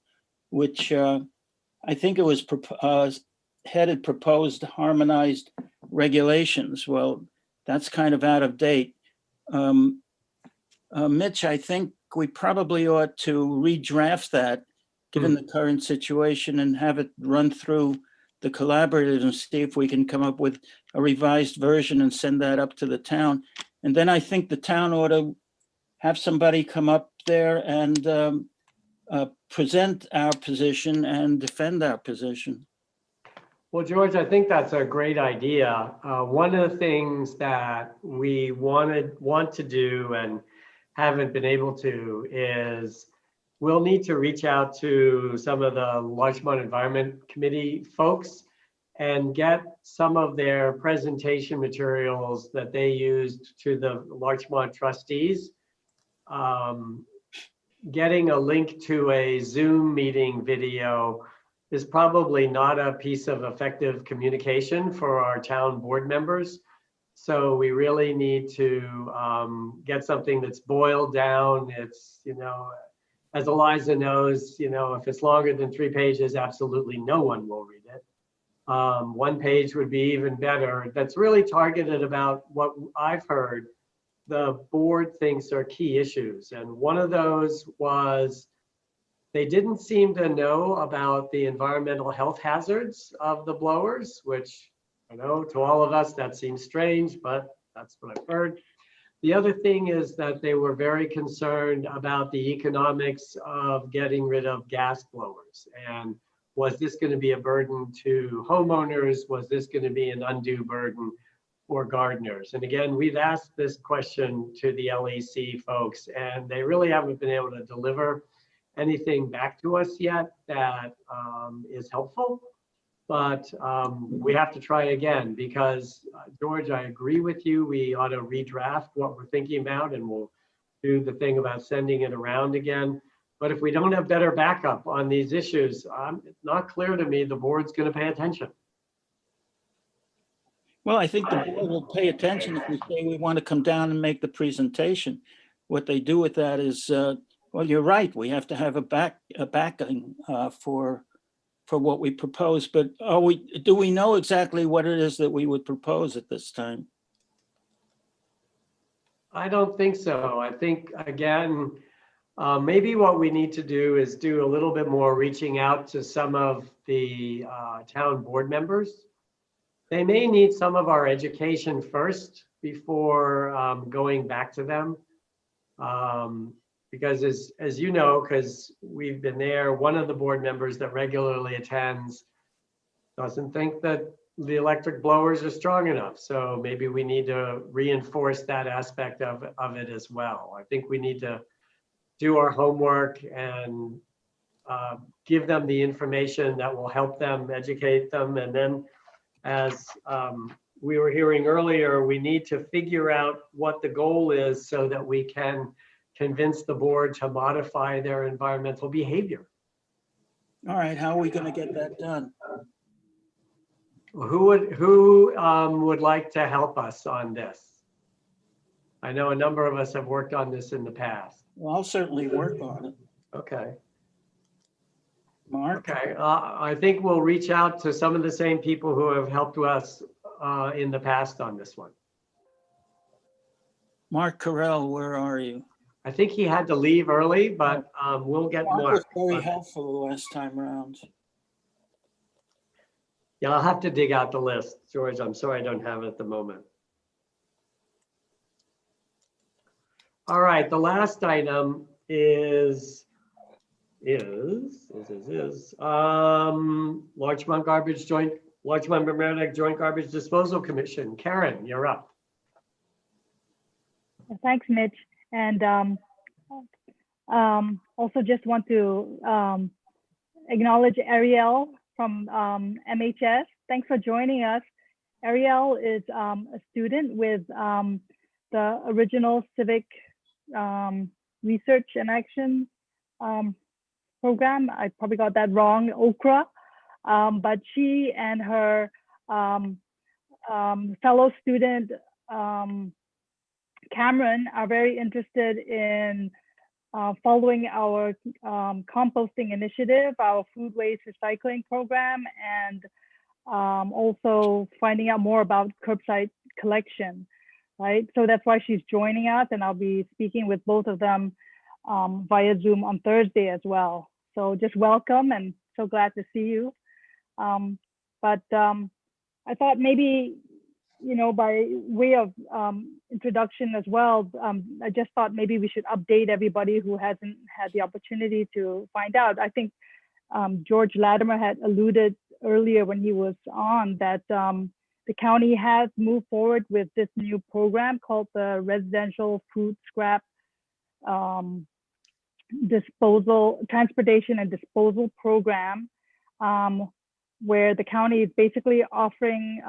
which I think it was headed proposed harmonized regulations. Well, that's kind of out of date. Mitch, I think we probably ought to redraft that, given the current situation, and have it run through the collaborative and see if we can come up with a revised version and send that up to the town. And then I think the town ought to have somebody come up there and present our position and defend our position. Well, George, I think that's a great idea. One of the things that we want to do and haven't been able to is we'll need to reach out to some of the Largemouth Environment Committee folks and get some of their presentation materials that they used to the Largemouth trustees. Getting a link to a Zoom meeting video is probably not a piece of effective communication for our town board members. So we really need to get something that's boiled down. It's, as Eliza knows, if it's longer than 3 pages, absolutely no one will read it. 1 page would be even better. That's really targeted about what I've heard the board thinks are key issues. And one of those was they didn't seem to know about the environmental health hazards of the blowers, which I know to all of us that seems strange, but that's what I've heard. The other thing is that they were very concerned about the economics of getting rid of gas blowers. And was this going to be a burden to homeowners? Was this going to be an undue burden for gardeners? And again, we've asked this question to the LEC folks, and they really haven't been able to deliver anything back to us yet that is helpful. But we have to try again because, George, I agree with you. We ought to redraft what we're thinking about, and we'll do the thing about sending it around again. But if we don't have better backup on these issues, it's not clear to me the board's going to pay attention. Well, I think the board will pay attention if we say we want to come down and make the presentation. What they do with that is, well, you're right. We have to have a backing for what we propose. But do we know exactly what it is that we would propose at this time? I don't think so. I think, again, maybe what we need to do is do a little bit more reaching out to some of the town board members. They may need some of our education first before going back to them. Because as you know, because we've been there, one of the board members that regularly attends doesn't think that the electric blowers are strong enough. So maybe we need to reinforce that aspect of it as well. I think we need to do our homework and give them the information that will help them, educate them. And then as we were hearing earlier, we need to figure out what the goal is so that we can convince the board to modify their environmental behavior. All right, how are we going to get that done? Who would like to help us on this? I know a number of us have worked on this in the past. Well, I'll certainly work on it. Okay. Mark? Okay, I think we'll reach out to some of the same people who have helped us in the past on this one. Mark Carell, where are you? I think he had to leave early, but we'll get Mark Mark. was very helpful the last time around. Yeah, I'll have to dig out the list, George. I'm sorry I don't have it at the moment. All right, the last item is Largemouth Mamaroneck Joint Garbage Disposal Commission. Karen, you're up. Thanks, Mitch. And also just want to acknowledge Ariel from MHS. Thanks for joining us. Ariel is a student with the original Civic Research and Action program. I probably got that wrong, OKRA. But she and her fellow student, Cameron, are very interested in following our composting initiative, our food waste recycling program, and also finding out more about curbside collection, right? So that's why she's joining us, and I'll be speaking with both of them via Zoom on Thursday as well. So just welcome, and so glad to see you. But I thought maybe, you know, by way of introduction as well, I just thought maybe we should update everybody who hasn't had the opportunity to find out. I think George Latimer had alluded earlier when he was on that the county has moved forward with this new program called the Residential Food Scrap Transportation and Disposal Program, where the county is basically offering,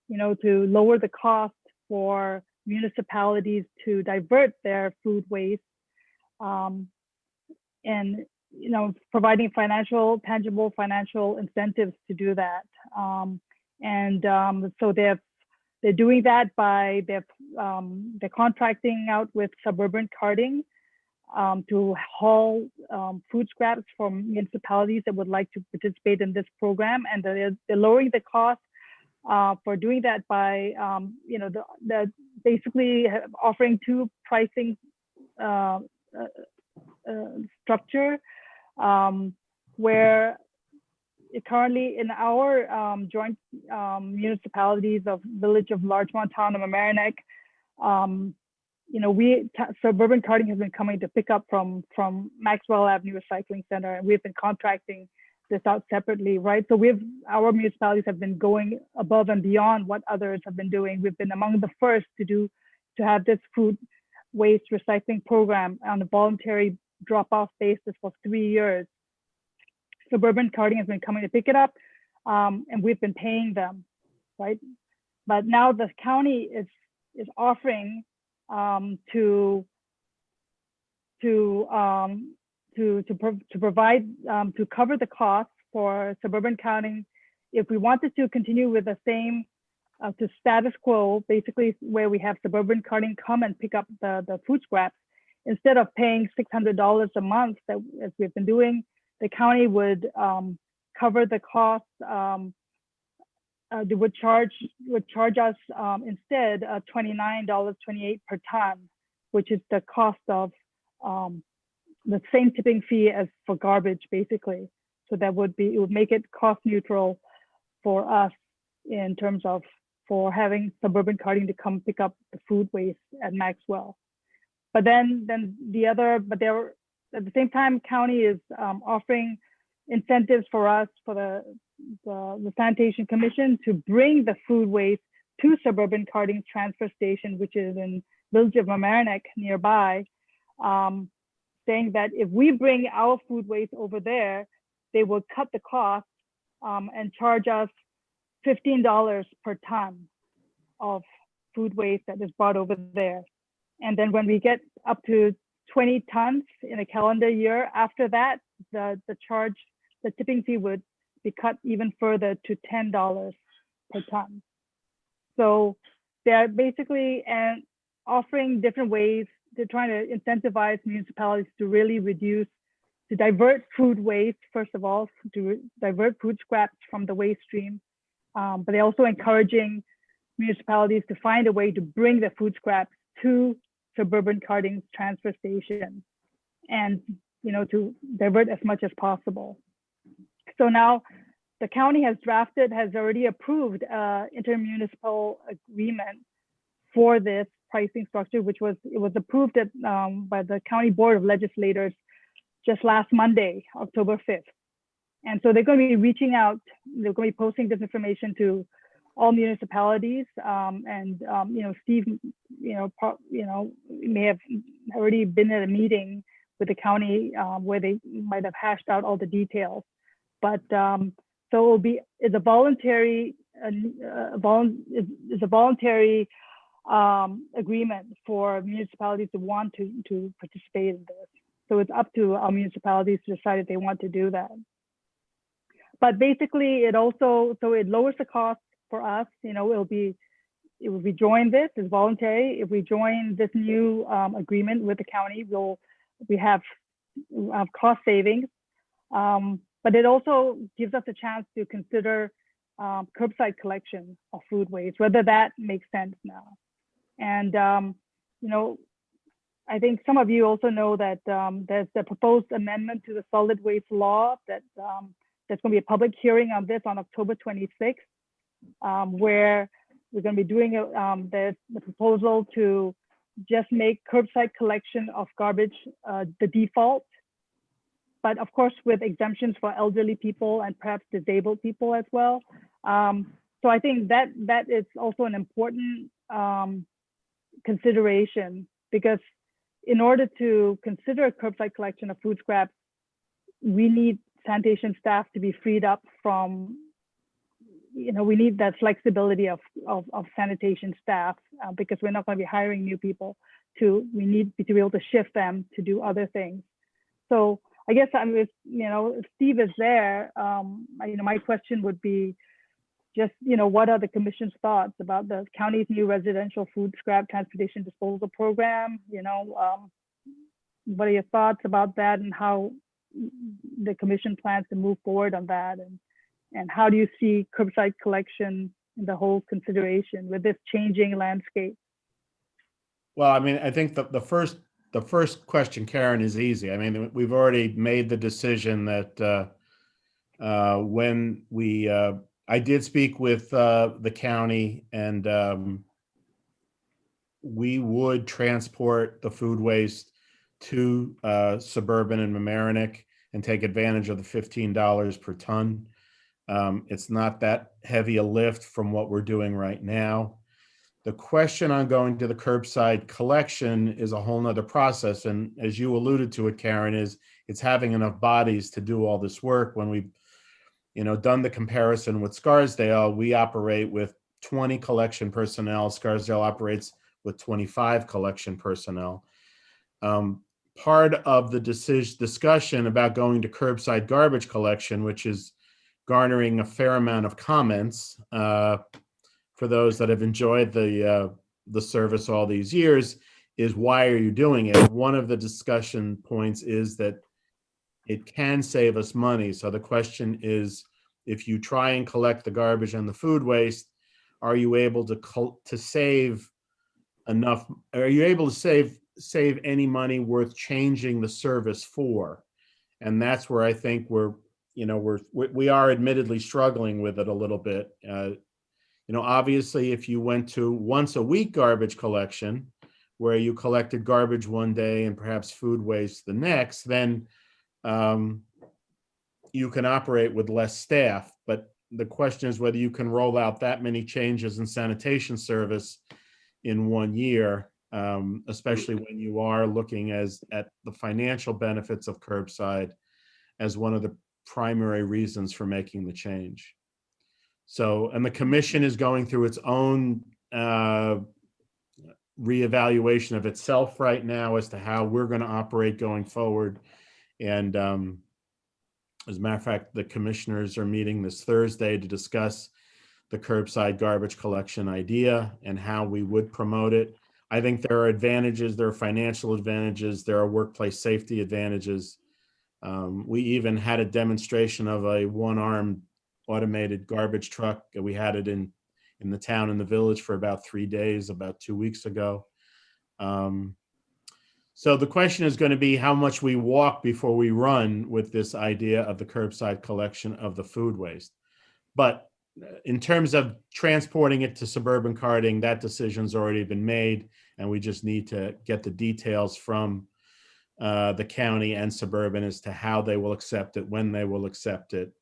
you know, to lower the cost for municipalities to divert their food waste, and, you know, providing tangible financial incentives to do that. So they're doing that by they're contracting out with suburban carting to haul food scraps from municipalities that would like to participate in this program, and they're lowering the cost for doing that by you know, the basically offering two pricing structure, where currently in our joint municipalities of Village of Largemouth, Town of Mamaroneck, you know, suburban carting has been coming to pick up from Maxwell Avenue Recycling Center, and we've been contracting this out separately, right? So our municipalities have been going above and beyond what others have been doing. We've been among the first to have this food waste recycling program on a voluntary drop-off basis for 3 years. Suburban carting has been coming to pick it up, and we've been paying them, right? But now the county is offering to to provide to cover the costs for suburban carting. If we wanted to continue with the same to status quo, basically where we have suburban carting come and pick up the food scraps, instead of paying $600 a month that as we've been doing, the county would cover the cost. They would charge us instead $29.28 per ton, which is the cost of the same tipping fee as for garbage, basically. So it would make it cost neutral for us in terms of for having suburban carting to come pick up the food waste at Maxwell. But then there at the same time, county is offering incentives for us for the sanitation commission to bring the food waste to suburban carting transfer station, which is in village of Mamaroneck nearby, saying that if we bring our food waste over there, they will cut the cost and charge us $15 per ton of food waste that is brought over there. And then when we get up to 20 tons in a calendar year, after that, the tipping fee would be cut even further to $10 per ton. So they're basically offering different ways. They're trying to incentivize municipalities to really to divert food waste, first of all, to divert food scraps from the waste stream. But they're also encouraging municipalities to find a way to bring the food scraps to suburban carting transfer station and, to divert as much as possible. So now the county has already approved intermunicipal agreement for this pricing structure, it was approved by the County Board of Legislators just last Monday, October 5th. And so they're going to be reaching out, they're going to be posting this information to all municipalities. Steve, may have already been at a meeting with the county where they might have hashed out all the details. But so it's a voluntary agreement for municipalities to want to participate in this. So it's up to our municipalities to decide if they want to do that. But basically, it lowers the cost for us. If we join this, it's voluntary. If we join this new agreement with the county, we have cost savings. But it also gives us a chance to consider curbside collection of food waste, whether that makes sense now. And I think some of you also know that there's the proposed amendment to the solid waste law that there's going to be a public hearing on this on October 26th, where we're going to be doing the proposal to just make curbside collection of garbage the default, but of course with exemptions for elderly people and perhaps disabled people as well. So I think that is also an important consideration, because in order to consider curbside collection of food scraps, we need sanitation staff to be freed up from, we need that flexibility of sanitation staff because we're not going to be hiring new people. We need to be able to shift them to do other things. So I guess if Steve is there, my question would be just, what are the commission's thoughts about the county's new residential food scrap transportation disposal program? What are your thoughts about that, and how the commission plans to move forward on that? And how do you see curbside collection in the whole consideration with this changing landscape? Well, I think the first question, Karen, is easy. We've already made the decision that when I did speak with the county, and we would transport the food waste to Suburban and Mamaroneck and take advantage of the $15 per ton. It's not that heavy a lift from what we're doing right now. The question on going to the curbside collection is a whole nother process. And as you alluded to it, Karen, it's having enough bodies to do all this work. When we've done the comparison with Scarsdale, we operate with 20 collection personnel. Scarsdale operates with 25 collection personnel. part of the discussion about going to curbside garbage collection, which is garnering a fair amount of comments for those that have enjoyed the service all these years, is why are you doing it? One of the discussion points is that it can save us money. So the question is, if you try and collect the garbage and the food waste, are you able to save enough? Are you able to save any money worth changing the service for? And that's where I think we are admittedly struggling with it a little bit. Obviously, if you went to once a week garbage collection, where you collected garbage one day and perhaps food waste the next, then you can operate with less staff. But the question is whether you can roll out that many changes in sanitation service in 1 year, especially when you are looking at the financial benefits of curbside as one of the primary reasons for making the change. So, and the commission is going through its own reevaluation of itself right now as to how we're going to operate going forward. And as a matter of fact, the commissioners are meeting this Thursday to discuss the curbside garbage collection idea and how we would promote it. I think there are advantages, there are financial advantages, there are workplace safety advantages. We even had a demonstration of a one-armed automated garbage truck. We had it in the town and the village for about 3 days, about 2 weeks ago. So the question is going to be how much we walk before we run with this idea of the curbside collection of the food waste. But in terms of transporting it to suburban carting, that decision's already been made, and we just need to get the details from the county and suburban as to how they will accept it, when they will accept it.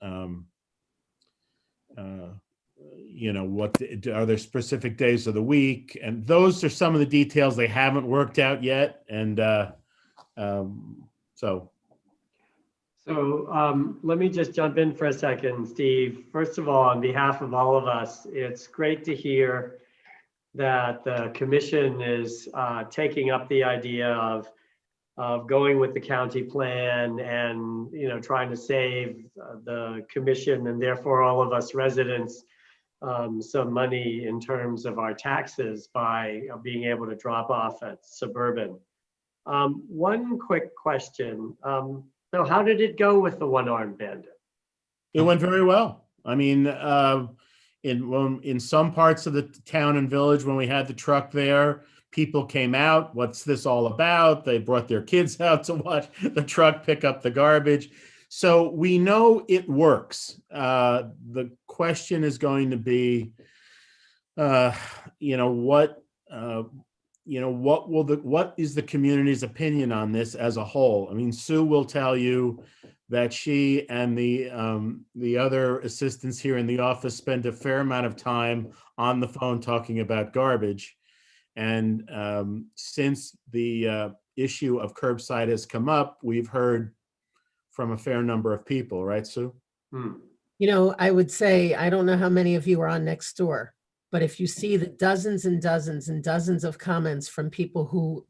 What are there specific days of the week? And those are some of the details they haven't worked out yet. And so let me just jump in for a second, Steve. First of all, on behalf of all of us, it's great to hear that the commission is taking up the idea of going with the county plan and, trying to save the commission and therefore all of us residents some money in terms of our taxes by being able to drop off at suburban. One quick question. So how did it go with the one-armed bandit? it went very well. I mean, in some parts of the town and village, when we had the truck there, people came out. What's this all about? They brought their kids out to watch the truck pick up the garbage. So we know it works. The question is going to be, what is the community's opinion on this as a whole? I mean, Sue will tell you that she and the other assistants here in the office spend a fair amount of time on the phone talking about garbage. And since the issue of curbside has come up, we've heard from a fair number of people, right, Sue? I would say, I don't know how many of you are on Nextdoor, but if you see the dozens and dozens and dozens of comments from people who,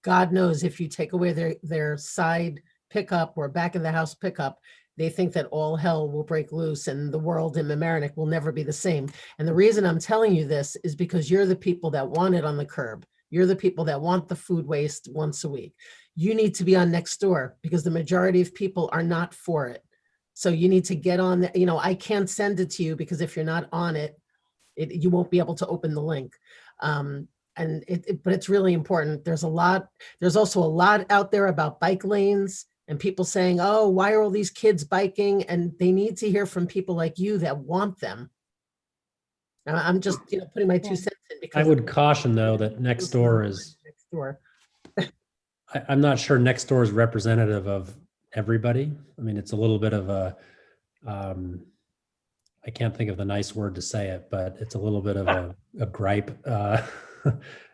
God knows, if you take away their side pickup or back of the house pickup, they think that all hell will break loose and the world in Mamaroneck will never be the same. And the reason I'm telling you this is because you're the people that want it on the curb. You're the people that want the food waste once a week. You need to be on Nextdoor because the majority of people are not for it. So you need to get on, I can't send it to you because if you're not on it, you won't be able to open the link. But it's really important. There's also a lot out there about bike lanes and people saying, oh, why are all these kids biking? And they need to hear from people like you that want them. I'm just, putting my 2 cents in because I would caution though that Nextdoor is, I'm not sure Nextdoor is representative of everybody. I mean, it's a little bit of a, I can't think of the nice word to say it, but it's a little bit of a gripe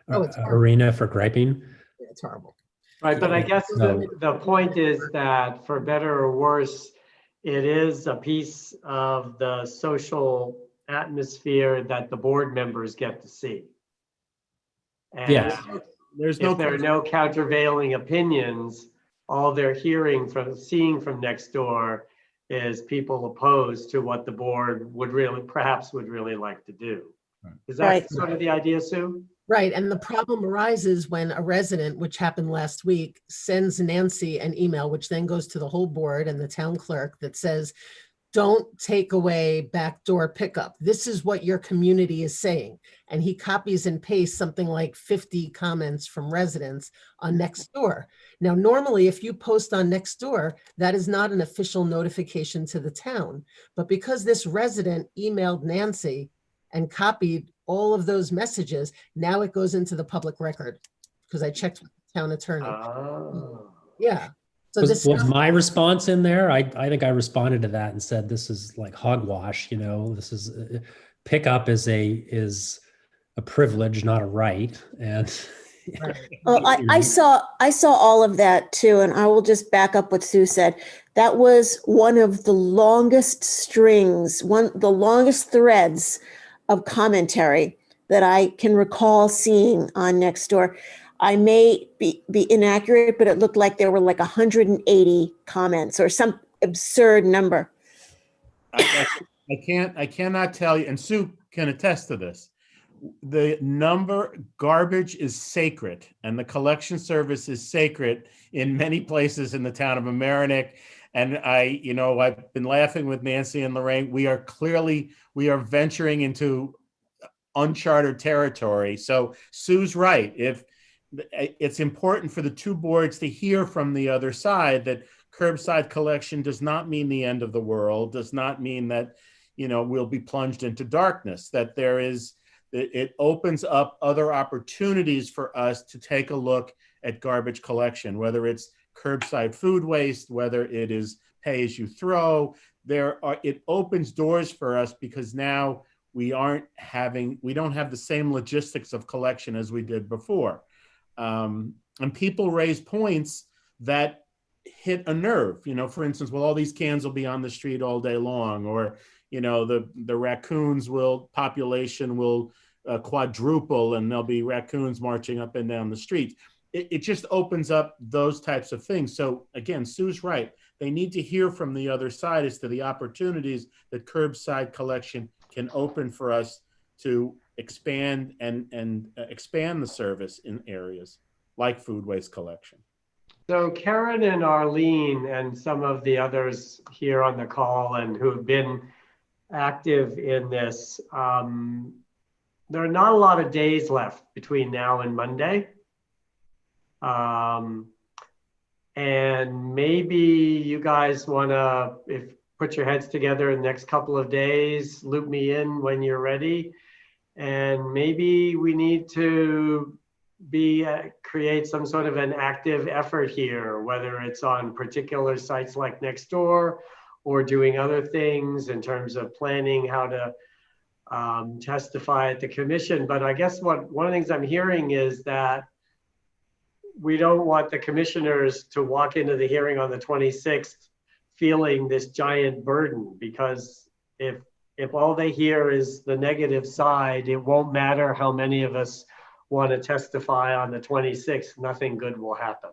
arena for griping. It's horrible. Right, but I guess the point is that for better or worse, it is a piece of the social atmosphere that the board members get to see. And, There's no if there are no countervailing opinions, all they're seeing from next door is people opposed to what the board would really like to do. Is that Right. sort of the idea, Sue? Right, and the problem arises when a resident, which happened last week, sends Nancy an email, which then goes to the whole board and the town clerk that says, don't take away backdoor pickup. This is what your community is saying. And he copies and pastes something like 50 comments from residents on Nextdoor. Now, normally, if you post on Nextdoor, that is not an official notification to the town. But because this resident emailed Nancy and copied all of those messages, now it goes into the public record because I checked with the town attorney. Oh. Yeah. So Was my response in there? I think I responded to that and said, this is like hogwash, this is pickup is a privilege, not a right. And Well, I saw all of that too, and I will just back up what Sue said. That was one of the longest the longest threads of commentary that I can recall seeing on Nextdoor. I may be inaccurate, but it looked like there were like 180 comments or some absurd number. I cannot tell you, and Sue can attest to this. Garbage is sacred, and the collection service is sacred in many places in the town of Mamaroneck. And I've been laughing with Nancy and Lorraine. We are venturing into uncharted territory. So Sue's right. If it's important for the two boards to hear from the other side that curbside collection does not mean the end of the world, does not mean that, we'll be plunged into darkness, that it opens up other opportunities for us to take a look at garbage collection, whether it's curbside food waste, whether it is pay as you throw. It opens doors for us because now we don't have the same logistics of collection as we did before. And people raise points that hit a nerve, for instance, well, all these cans will be on the street all day long, or, the raccoons population will quadruple and there'll be raccoons marching up and down the streets. It just opens up those types of things. So again, Sue's right. They need to hear from the other side as to the opportunities that curbside collection can open for us to expand and expand the service in areas like food waste collection. So Karen and Arlene and some of the others here on the call and who have been active in this, there are not a lot of days left between now and Monday. And maybe you guys want to, put your heads together in the next couple of days, loop me in when you're ready. And maybe we need to create some sort of an active effort here, whether it's on particular sites like Nextdoor or doing other things in terms of planning how to testify at the commission. But I guess one of the things I'm hearing is that we don't want the commissioners to walk into the hearing on the 26th feeling this giant burden, because if all they hear is the negative side, it won't matter how many of us want to testify on the 26th, nothing good will happen.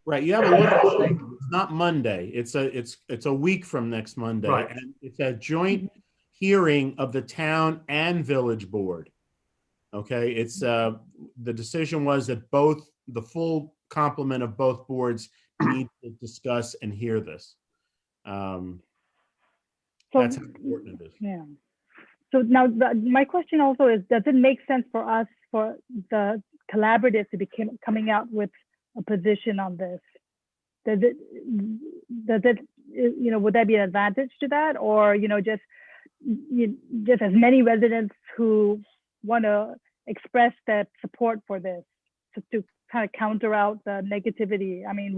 Right. You have a little thing. It's not Monday. It's a week from next Monday. Right. And it's a joint hearing of the town and village board. Okay. It's the decision was that the full complement of both boards need to discuss and hear this. That's how important it is. Yeah. So now my question also is, does it make sense for us, for the collaborative to be coming out with a position on this? Does it, would that be an advantage to that? Or, just as many residents who want to express that support for this to kind of counter out the negativity? I mean,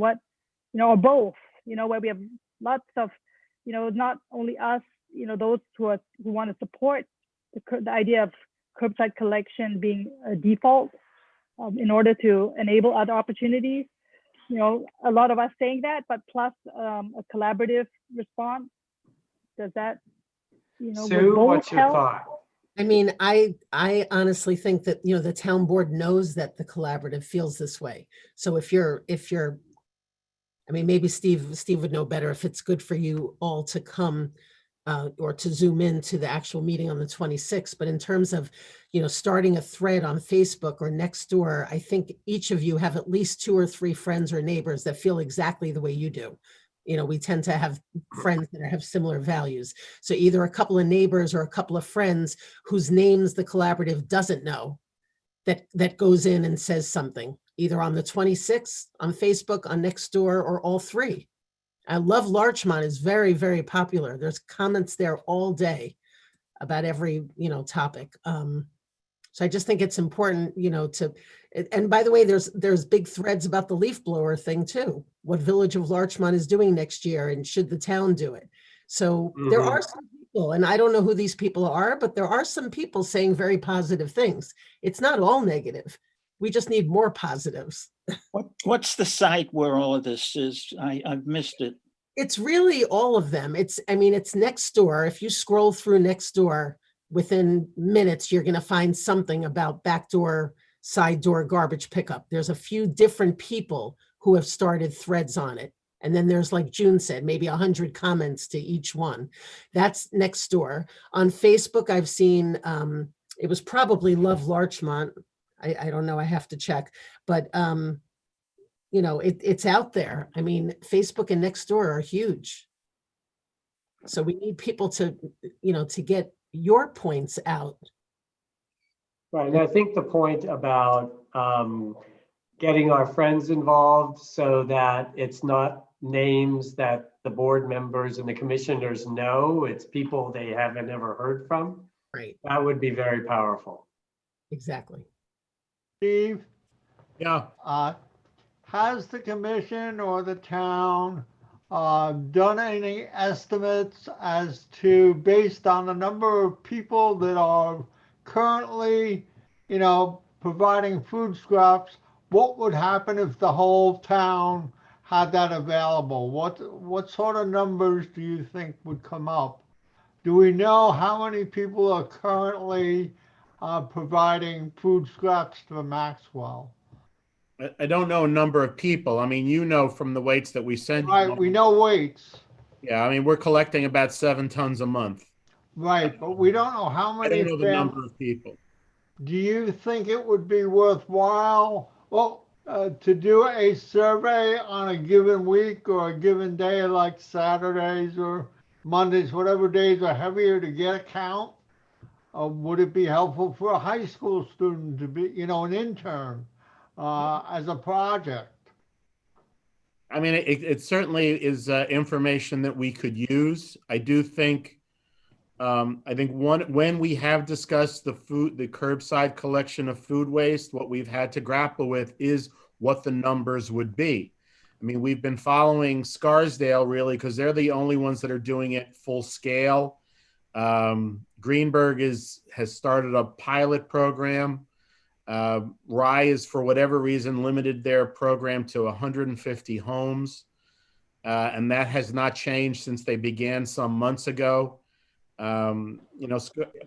or both, where we have lots of, not only us, those who want to support the idea of curbside collection being a default in order to enable other opportunities. A lot of us saying that, but plus a collaborative response. Does that, Sue, what's your thought? I mean, I honestly think that, you know, the town board knows that the collaborative feels this way. So if you're, I mean, maybe Steve would know better if it's good for you all to come or to zoom in to the actual meeting on the 26th. But in terms of, you know, starting a thread on Facebook or Nextdoor, I think each of you have at least 2 or 3 friends or neighbors that feel exactly the way you do. You know, we tend to have friends that have similar values. So either a couple of neighbors or a couple of friends whose names the collaborative doesn't know, that goes in and says something, either on the 26th, on Facebook, on Nextdoor, or all 3. I love Larchmont is very, very popular. There's comments there all day about every, you know, topic. So I just think it's important, you know, and by the way, there's big threads about the leaf blower thing too. What Village of Larchmont is doing next year, and should the town do it? So there are some people, and I don't know who these people are, but there are some people saying very positive things. It's not all negative. We just need more positives. What's the site where all of this is? I've missed it. It's really all of them. I mean, it's Nextdoor. If you scroll through Nextdoor, within minutes, you're going to find something about backdoor, side door garbage pickup. There's a few different people who have started threads on it. And then there's, like June said, maybe 100 comments to each one. That's Nextdoor. On Facebook, I've seen, it was probably Love Larchmont. I don't know, I have to check. But, you know, it's out there. I mean, Facebook and Nextdoor are huge. So we need people to, you know, to get your points out. Right, and I think the point about getting our friends involved so that it's not names that the board members and the commissioners know, it's people they haven't ever heard from. Right. That would be very powerful. Exactly. Steve, Yeah. has the commission or the town done any estimates as to, based on the number of people that are currently, you know, providing food scraps, what would happen if the whole town had that available? What sort of numbers do you think would come up? Do we know how many people are currently providing food scraps to Maxwell? I don't know a number of people. I mean, you know, from the weights that we send you. Right, we know weights. Yeah, I mean, we're collecting about 7 tons a month. Right, but we don't know how I many. don't know the number of people. Do you think it would be worthwhile, well, to do a survey on a given week or a given day, like Saturdays or Mondays, whatever days are heavier, to get a count? Would it be helpful for a high school student to be, you know, an intern as a project? I mean, it certainly is information that we could use. I do think, when we have discussed the curbside collection of food waste, what we've had to grapple with is what the numbers would be. I mean, we've been following Scarsdale really because they're the only ones that are doing it full scale. Greenberg has started a pilot program. Rye is, for whatever reason, limited their program to 150 homes. And that has not changed since they began some months ago. You know,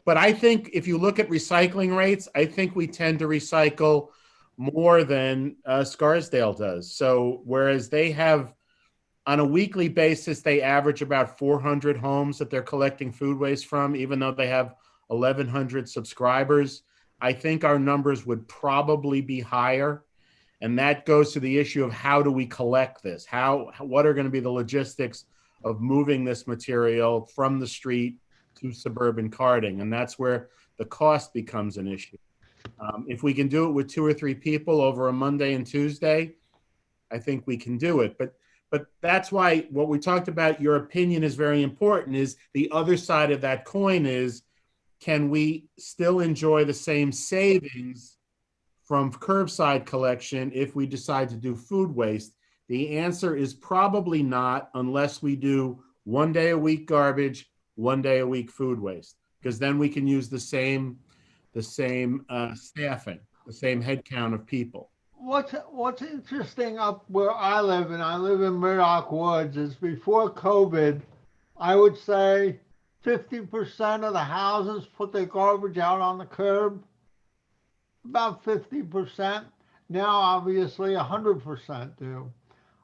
but I think if you look at recycling rates, I think we tend to recycle more than Scarsdale does. So whereas they have, on a weekly basis, they average about 400 homes that they're collecting food waste from, even though they have 1,100 subscribers. I think our numbers would probably be higher. And that goes to the issue of how do we collect this? What are going to be the logistics of moving this material from the street to suburban carting? And that's where the cost becomes an issue. If we can do it with 2 or 3 people over a Monday and Tuesday, I think we can do it. But that's why what we talked about, your opinion is very important, is the other side of that coin is, can we still enjoy the same savings from curbside collection if we decide to do food waste? The answer is probably not, unless we do 1 day a week garbage, 1 day a week food waste, because then we can use the same staffing, the same head count of people. What's interesting up where I live, and I live in Murdoch Woods, is before COVID, I would say 50% of the houses put their garbage out on the curb. About 50%. Now, obviously, 100% do.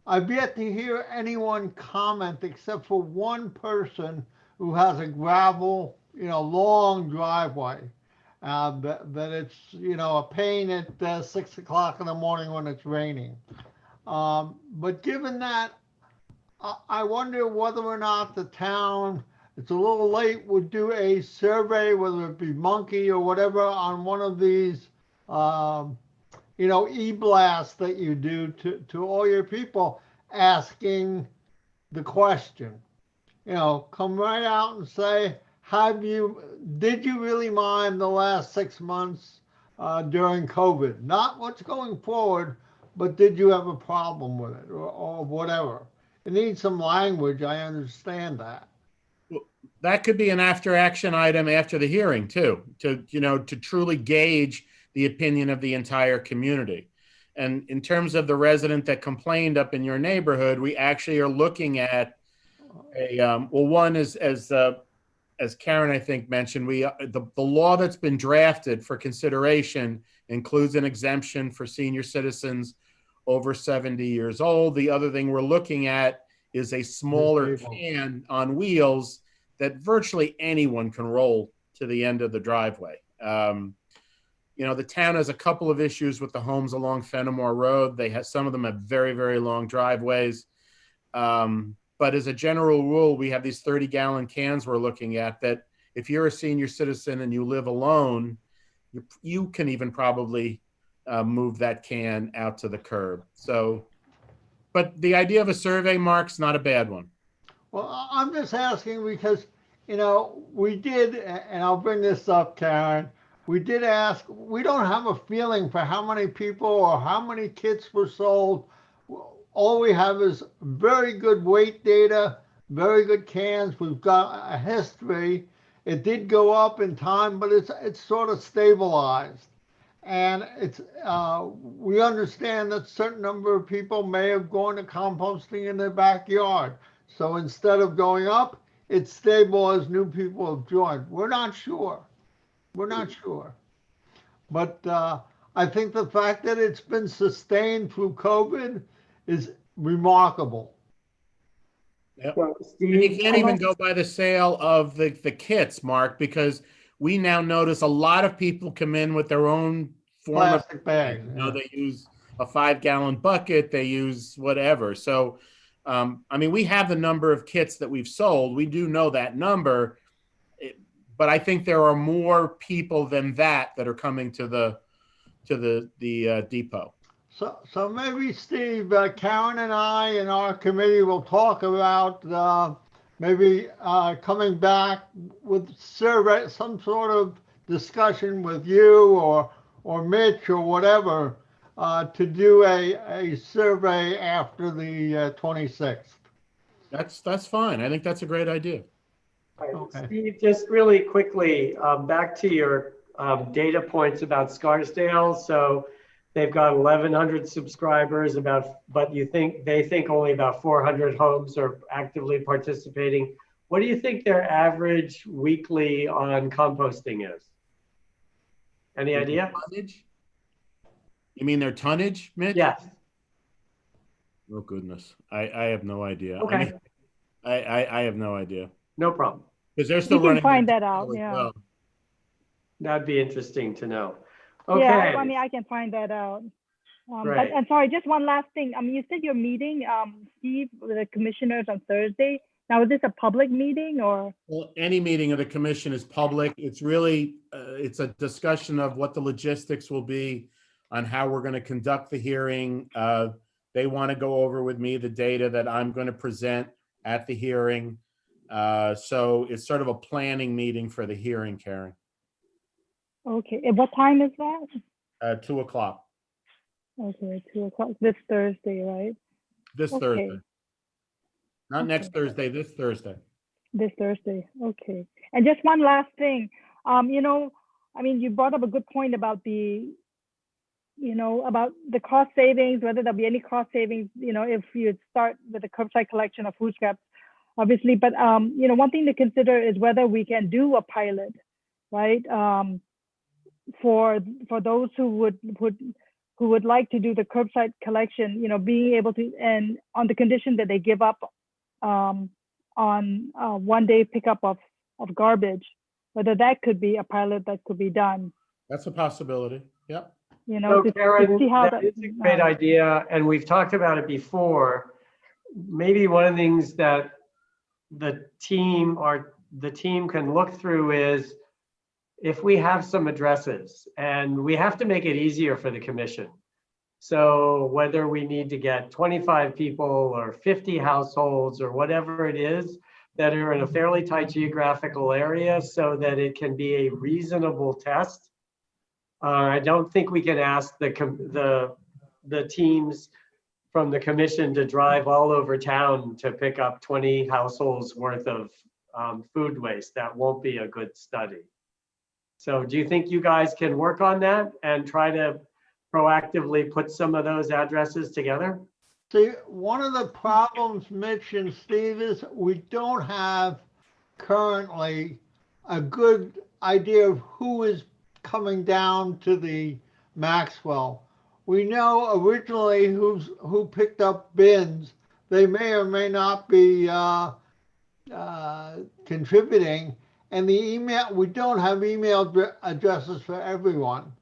I've yet to hear anyone comment except for one person who has a gravel, long driveway. That it's, a pain at 6 o'clock in the morning when it's raining. But given that, I wonder whether or not the town, it's a little late, would do a survey, whether it be Monkey or whatever, on one of these, e-blasts that you do to all your people, asking the question. Come right out and say, did you really mind the last 6 months during COVID? Not what's going forward, but did you have a problem with it or whatever? It needs some language. I understand that. Well, that could be an after action item after the hearing too, to truly gauge the opinion of the entire community. And in terms of the resident that complained up in your neighborhood, we actually are looking at one is, as Karen, I think, mentioned, the law that's been drafted for consideration includes an exemption for senior citizens over 70 years old. The other thing we're looking at is a smaller can on wheels that virtually anyone can roll to the end of the driveway. The town has a couple of issues with the homes along Fenimore Road. Some of them have very, very long driveways. But as a general rule, we have these 30-gallon cans we're looking at that if you're a senior citizen and you live alone, you can even probably move that can out to the curb. So, but the idea of a survey, Mark's not a bad one. Well, I'm just asking because, we did, and I'll bring this up, Karen, we did ask, we don't have a feeling for how many people or how many kits were sold. All we have is very good weight data, very good cans. We've got a history. It did go up in time, but it's sort of stabilized. And we understand that a certain number of people may have gone to composting in their backyard. So instead of going up, it's stable as new people have joined. We're not sure. But I think the fact that it's been sustained through COVID is remarkable. Yep. Well, Steve, you can't even go by the sale of the kits, Mark, because we now notice a lot of people come in with their own plastic bags. They use a 5-gallon bucket, they use whatever. So, we have the number of kits that we've sold. We do know that number, but I think there are more people than that are coming to the depot. So maybe Steve, Karen and I and our committee will talk about maybe coming back with survey, some sort of discussion with you or Mitch or whatever to do a survey after the 26th. That's fine. I think that's a great idea. Right. Okay. Steve, just really quickly, back to your data points about Scarsdale. So they've got 1,100 subscribers, but they think only about 400 homes are actively participating. What do you think their average weekly on composting is? Any idea? Tonnage? You mean their tonnage, Mitch? Yes. Oh goodness, I have no idea. Okay. I have no idea. No problem. Because they're still running. You can find that out. Yeah. Well. That'd be interesting to know. Okay. Yeah, I can find that out. Right. And sorry, just one last thing. You said you're meeting, Steve, with the commissioners on Thursday. Now, is this a public meeting or? Well, any meeting of the commission is public. It's really, it's a discussion of what the logistics will be on how we're going to conduct the hearing. They want to go over with me the data that I'm going to present at the hearing. So it's sort of a planning meeting for the hearing, Karen. Okay. And what time is that? 2 o'clock. Okay, 2 o'clock this Thursday, right? This Thursday. Not next Thursday, this Thursday. This Thursday, okay. And just one last thing. You brought up a good point about about the cost savings, whether there'll be any cost savings, if you start with the curbside collection of food scraps. obviously. But one thing to consider is whether we can do a pilot, right? For those who would like to do the curbside collection, being able to, and on the condition that they give up on 1 day pickup of garbage, whether that could be a pilot that could be done. That's a possibility. Yep. So To Karen, see how that is a great idea, and we've talked about it before. Maybe one of the things that the team can look through is if we have some addresses, and we have to make it easier for the commission. So whether we need to get 25 people or 50 households or whatever it is that are in a fairly tight geographical area so that it can be a reasonable test. I don't think we can ask the teams from the commission to drive all over town to pick up 20 households worth of food waste. That won't be a good study. So do you think you guys can work on that and try to proactively put some of those addresses together? See, one of the problems, Mitch and Steve, is we don't have currently a good idea of who is coming down to the Maxwell. We know originally who picked up bins. They may or may not be contributing. And the email, we don't have email addresses for everyone.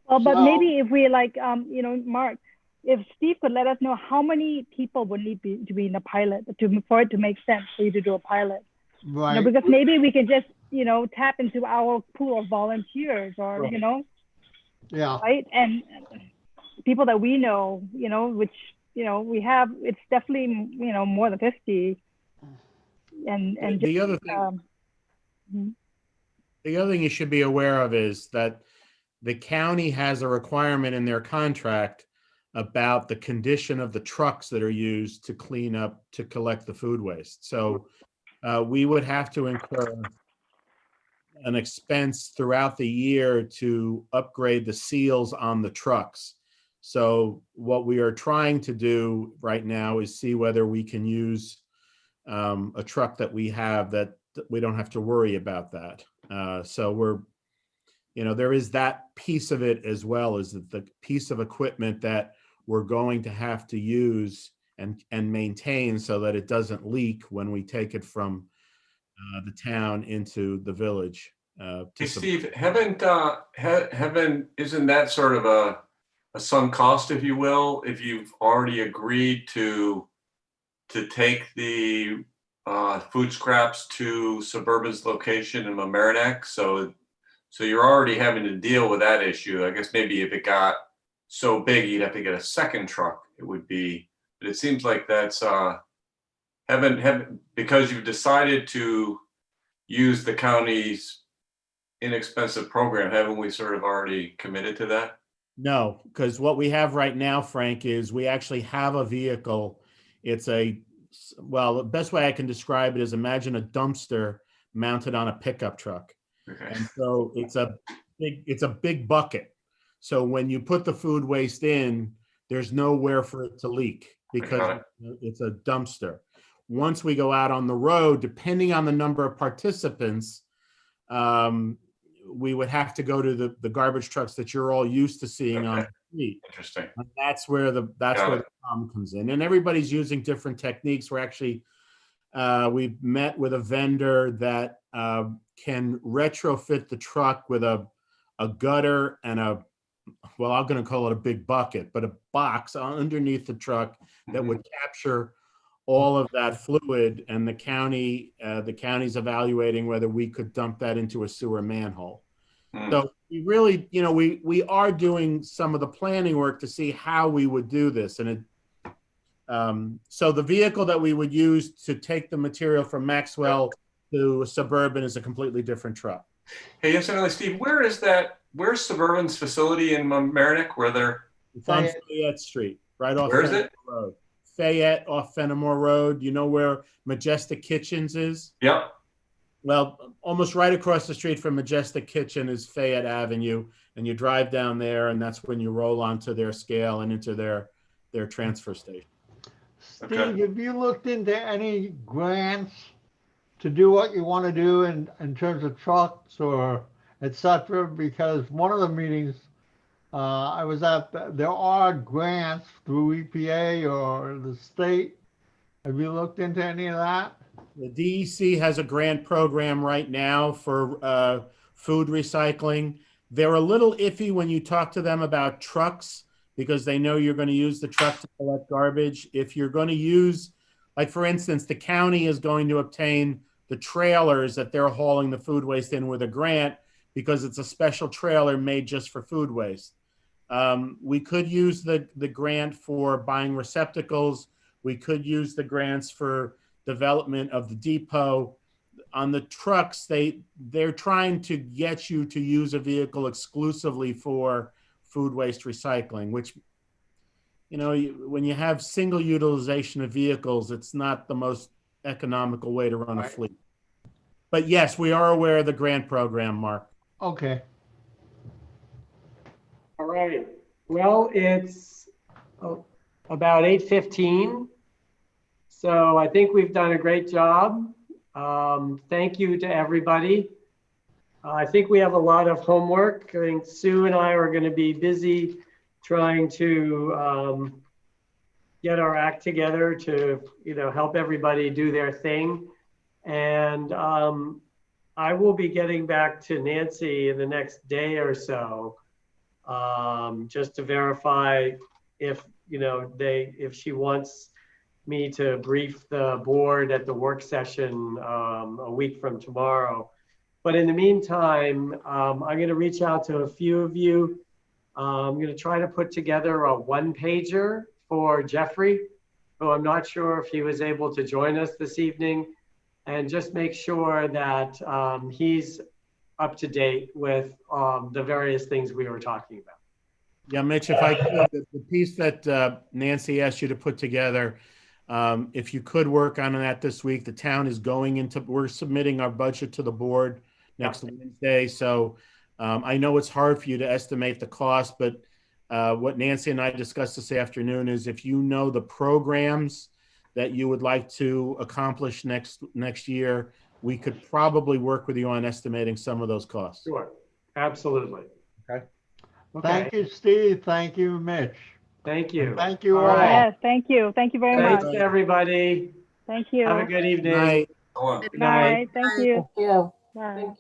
Well, but maybe if we Mark, if Steve could let us know how many people would need to be in a pilot for it to make sense for you to do a pilot. Right. Because maybe we can just, tap into our pool of volunteers or, Right. Yeah. Right. And people that we know, which, we have, it's definitely, more than 50. And The other thing you should be aware of is that the county has a requirement in their contract about the condition of the trucks that are used to clean up, to collect the food waste. So we would have to incur an expense throughout the year to upgrade the seals on the trucks. So what we are trying to do right now is see whether we can use a truck that we have that we don't have to worry about that. So we're, there is that piece of it as well, as the piece of equipment that we're going to have to use and maintain so that it doesn't leak when we take it from the town into the village. Hey, Steve, isn't that sort of a sunk cost, if you will, if you've already agreed to take the food scraps to Suburban's location in Mamaroneck? So you're already having to deal with that issue. I guess maybe if it got so big, you'd have to get a second truck. It would be, but it seems like that's because you've decided to use the county's inexpensive program. Haven't we sort of already committed to that? No, because what we have right now, Frank, is we actually have a vehicle. It's the best way I can describe it is imagine a dumpster mounted on a pickup truck. Okay. And so it's a big bucket. So when you put the food waste in, there's nowhere for it to leak because it's a dumpster. Once we go out on the road, depending on the number of participants, we would have to go to the garbage trucks that you're all used to seeing on the street. Interesting. And that's where the problem comes in. And everybody's using different techniques. We're actually, we've met with a vendor that can retrofit the truck with a gutter and I'm going to call it a big bucket, but a box underneath the truck that would capture all of that fluid, and the county's evaluating whether we could dump that into a sewer manhole. So we really, we are doing some of the planning work to see how we would do this. And so the vehicle that we would use to take the material from Maxwell to Suburban is a completely different truck. Hey, incidentally, Steve, where's Suburban's facility in Mamaroneck? It's on Fayette Street, right off Where is it? Road. Fayette off Fenimore Road. You know where Majestic Kitchens is? Yep. Well, almost right across the street from Majestic Kitchen is Fayette Avenue, and you drive down there, and that's when you roll onto their scale and into their transfer station. Steve, Okay. have you looked into any grants to do what you want to do in terms of trucks or et cetera? Because one of the meetings I was at, there are grants through EPA or the state. Have you looked into any of that? The DEC has a grant program right now for food recycling. They're a little iffy when you talk to them about trucks because they know you're going to use the truck to collect garbage. If you're going to use, like for instance, the county is going to obtain the trailers that they're hauling the food waste in with a grant because it's a special trailer made just for food waste. We could use the grant for buying receptacles. We could use the grants for development of the depot. On the trucks, they're trying to get you to use a vehicle exclusively for food waste recycling, which, you know, when you have single utilization of vehicles, it's not the most economical way to run a fleet. But yes, we are aware of the grant program, Mark. Okay. All right. Well, it's about 8:15. So I think we've done a great job. Thank you to everybody. I think we have a lot of homework. I think Sue and I are going to be busy trying to get our act together to, you know, help everybody do their thing. And I will be getting back to Nancy in the next day or so, just to verify if, you know, if she wants me to brief the board at the work session a week from tomorrow. But in the meantime, I'm going to reach out to a few of you. I'm going to try to put together a one-pager for Jeffrey, who I'm not sure if he was able to join us this evening, and just make sure that he's up to date with the various things we were talking about. Yeah, Mitch, if I could, the piece that Nancy asked you to put together, if you could work on that this week. The town is we're submitting our budget to the board next Wednesday. So I know it's hard for you to estimate the cost, but what Nancy and I discussed this afternoon is if you know the programs that you would like to accomplish next year, we could probably work with you on estimating some of those costs. Sure, absolutely. Okay. Thank you, Steve. Thank you, Mitch. Thank you. Thank you All all. right. Yes, thank you. Thank you very much. Thanks, everybody. Thank you. Have a good evening. Night. Good night. Thank you. Thank you. Bye.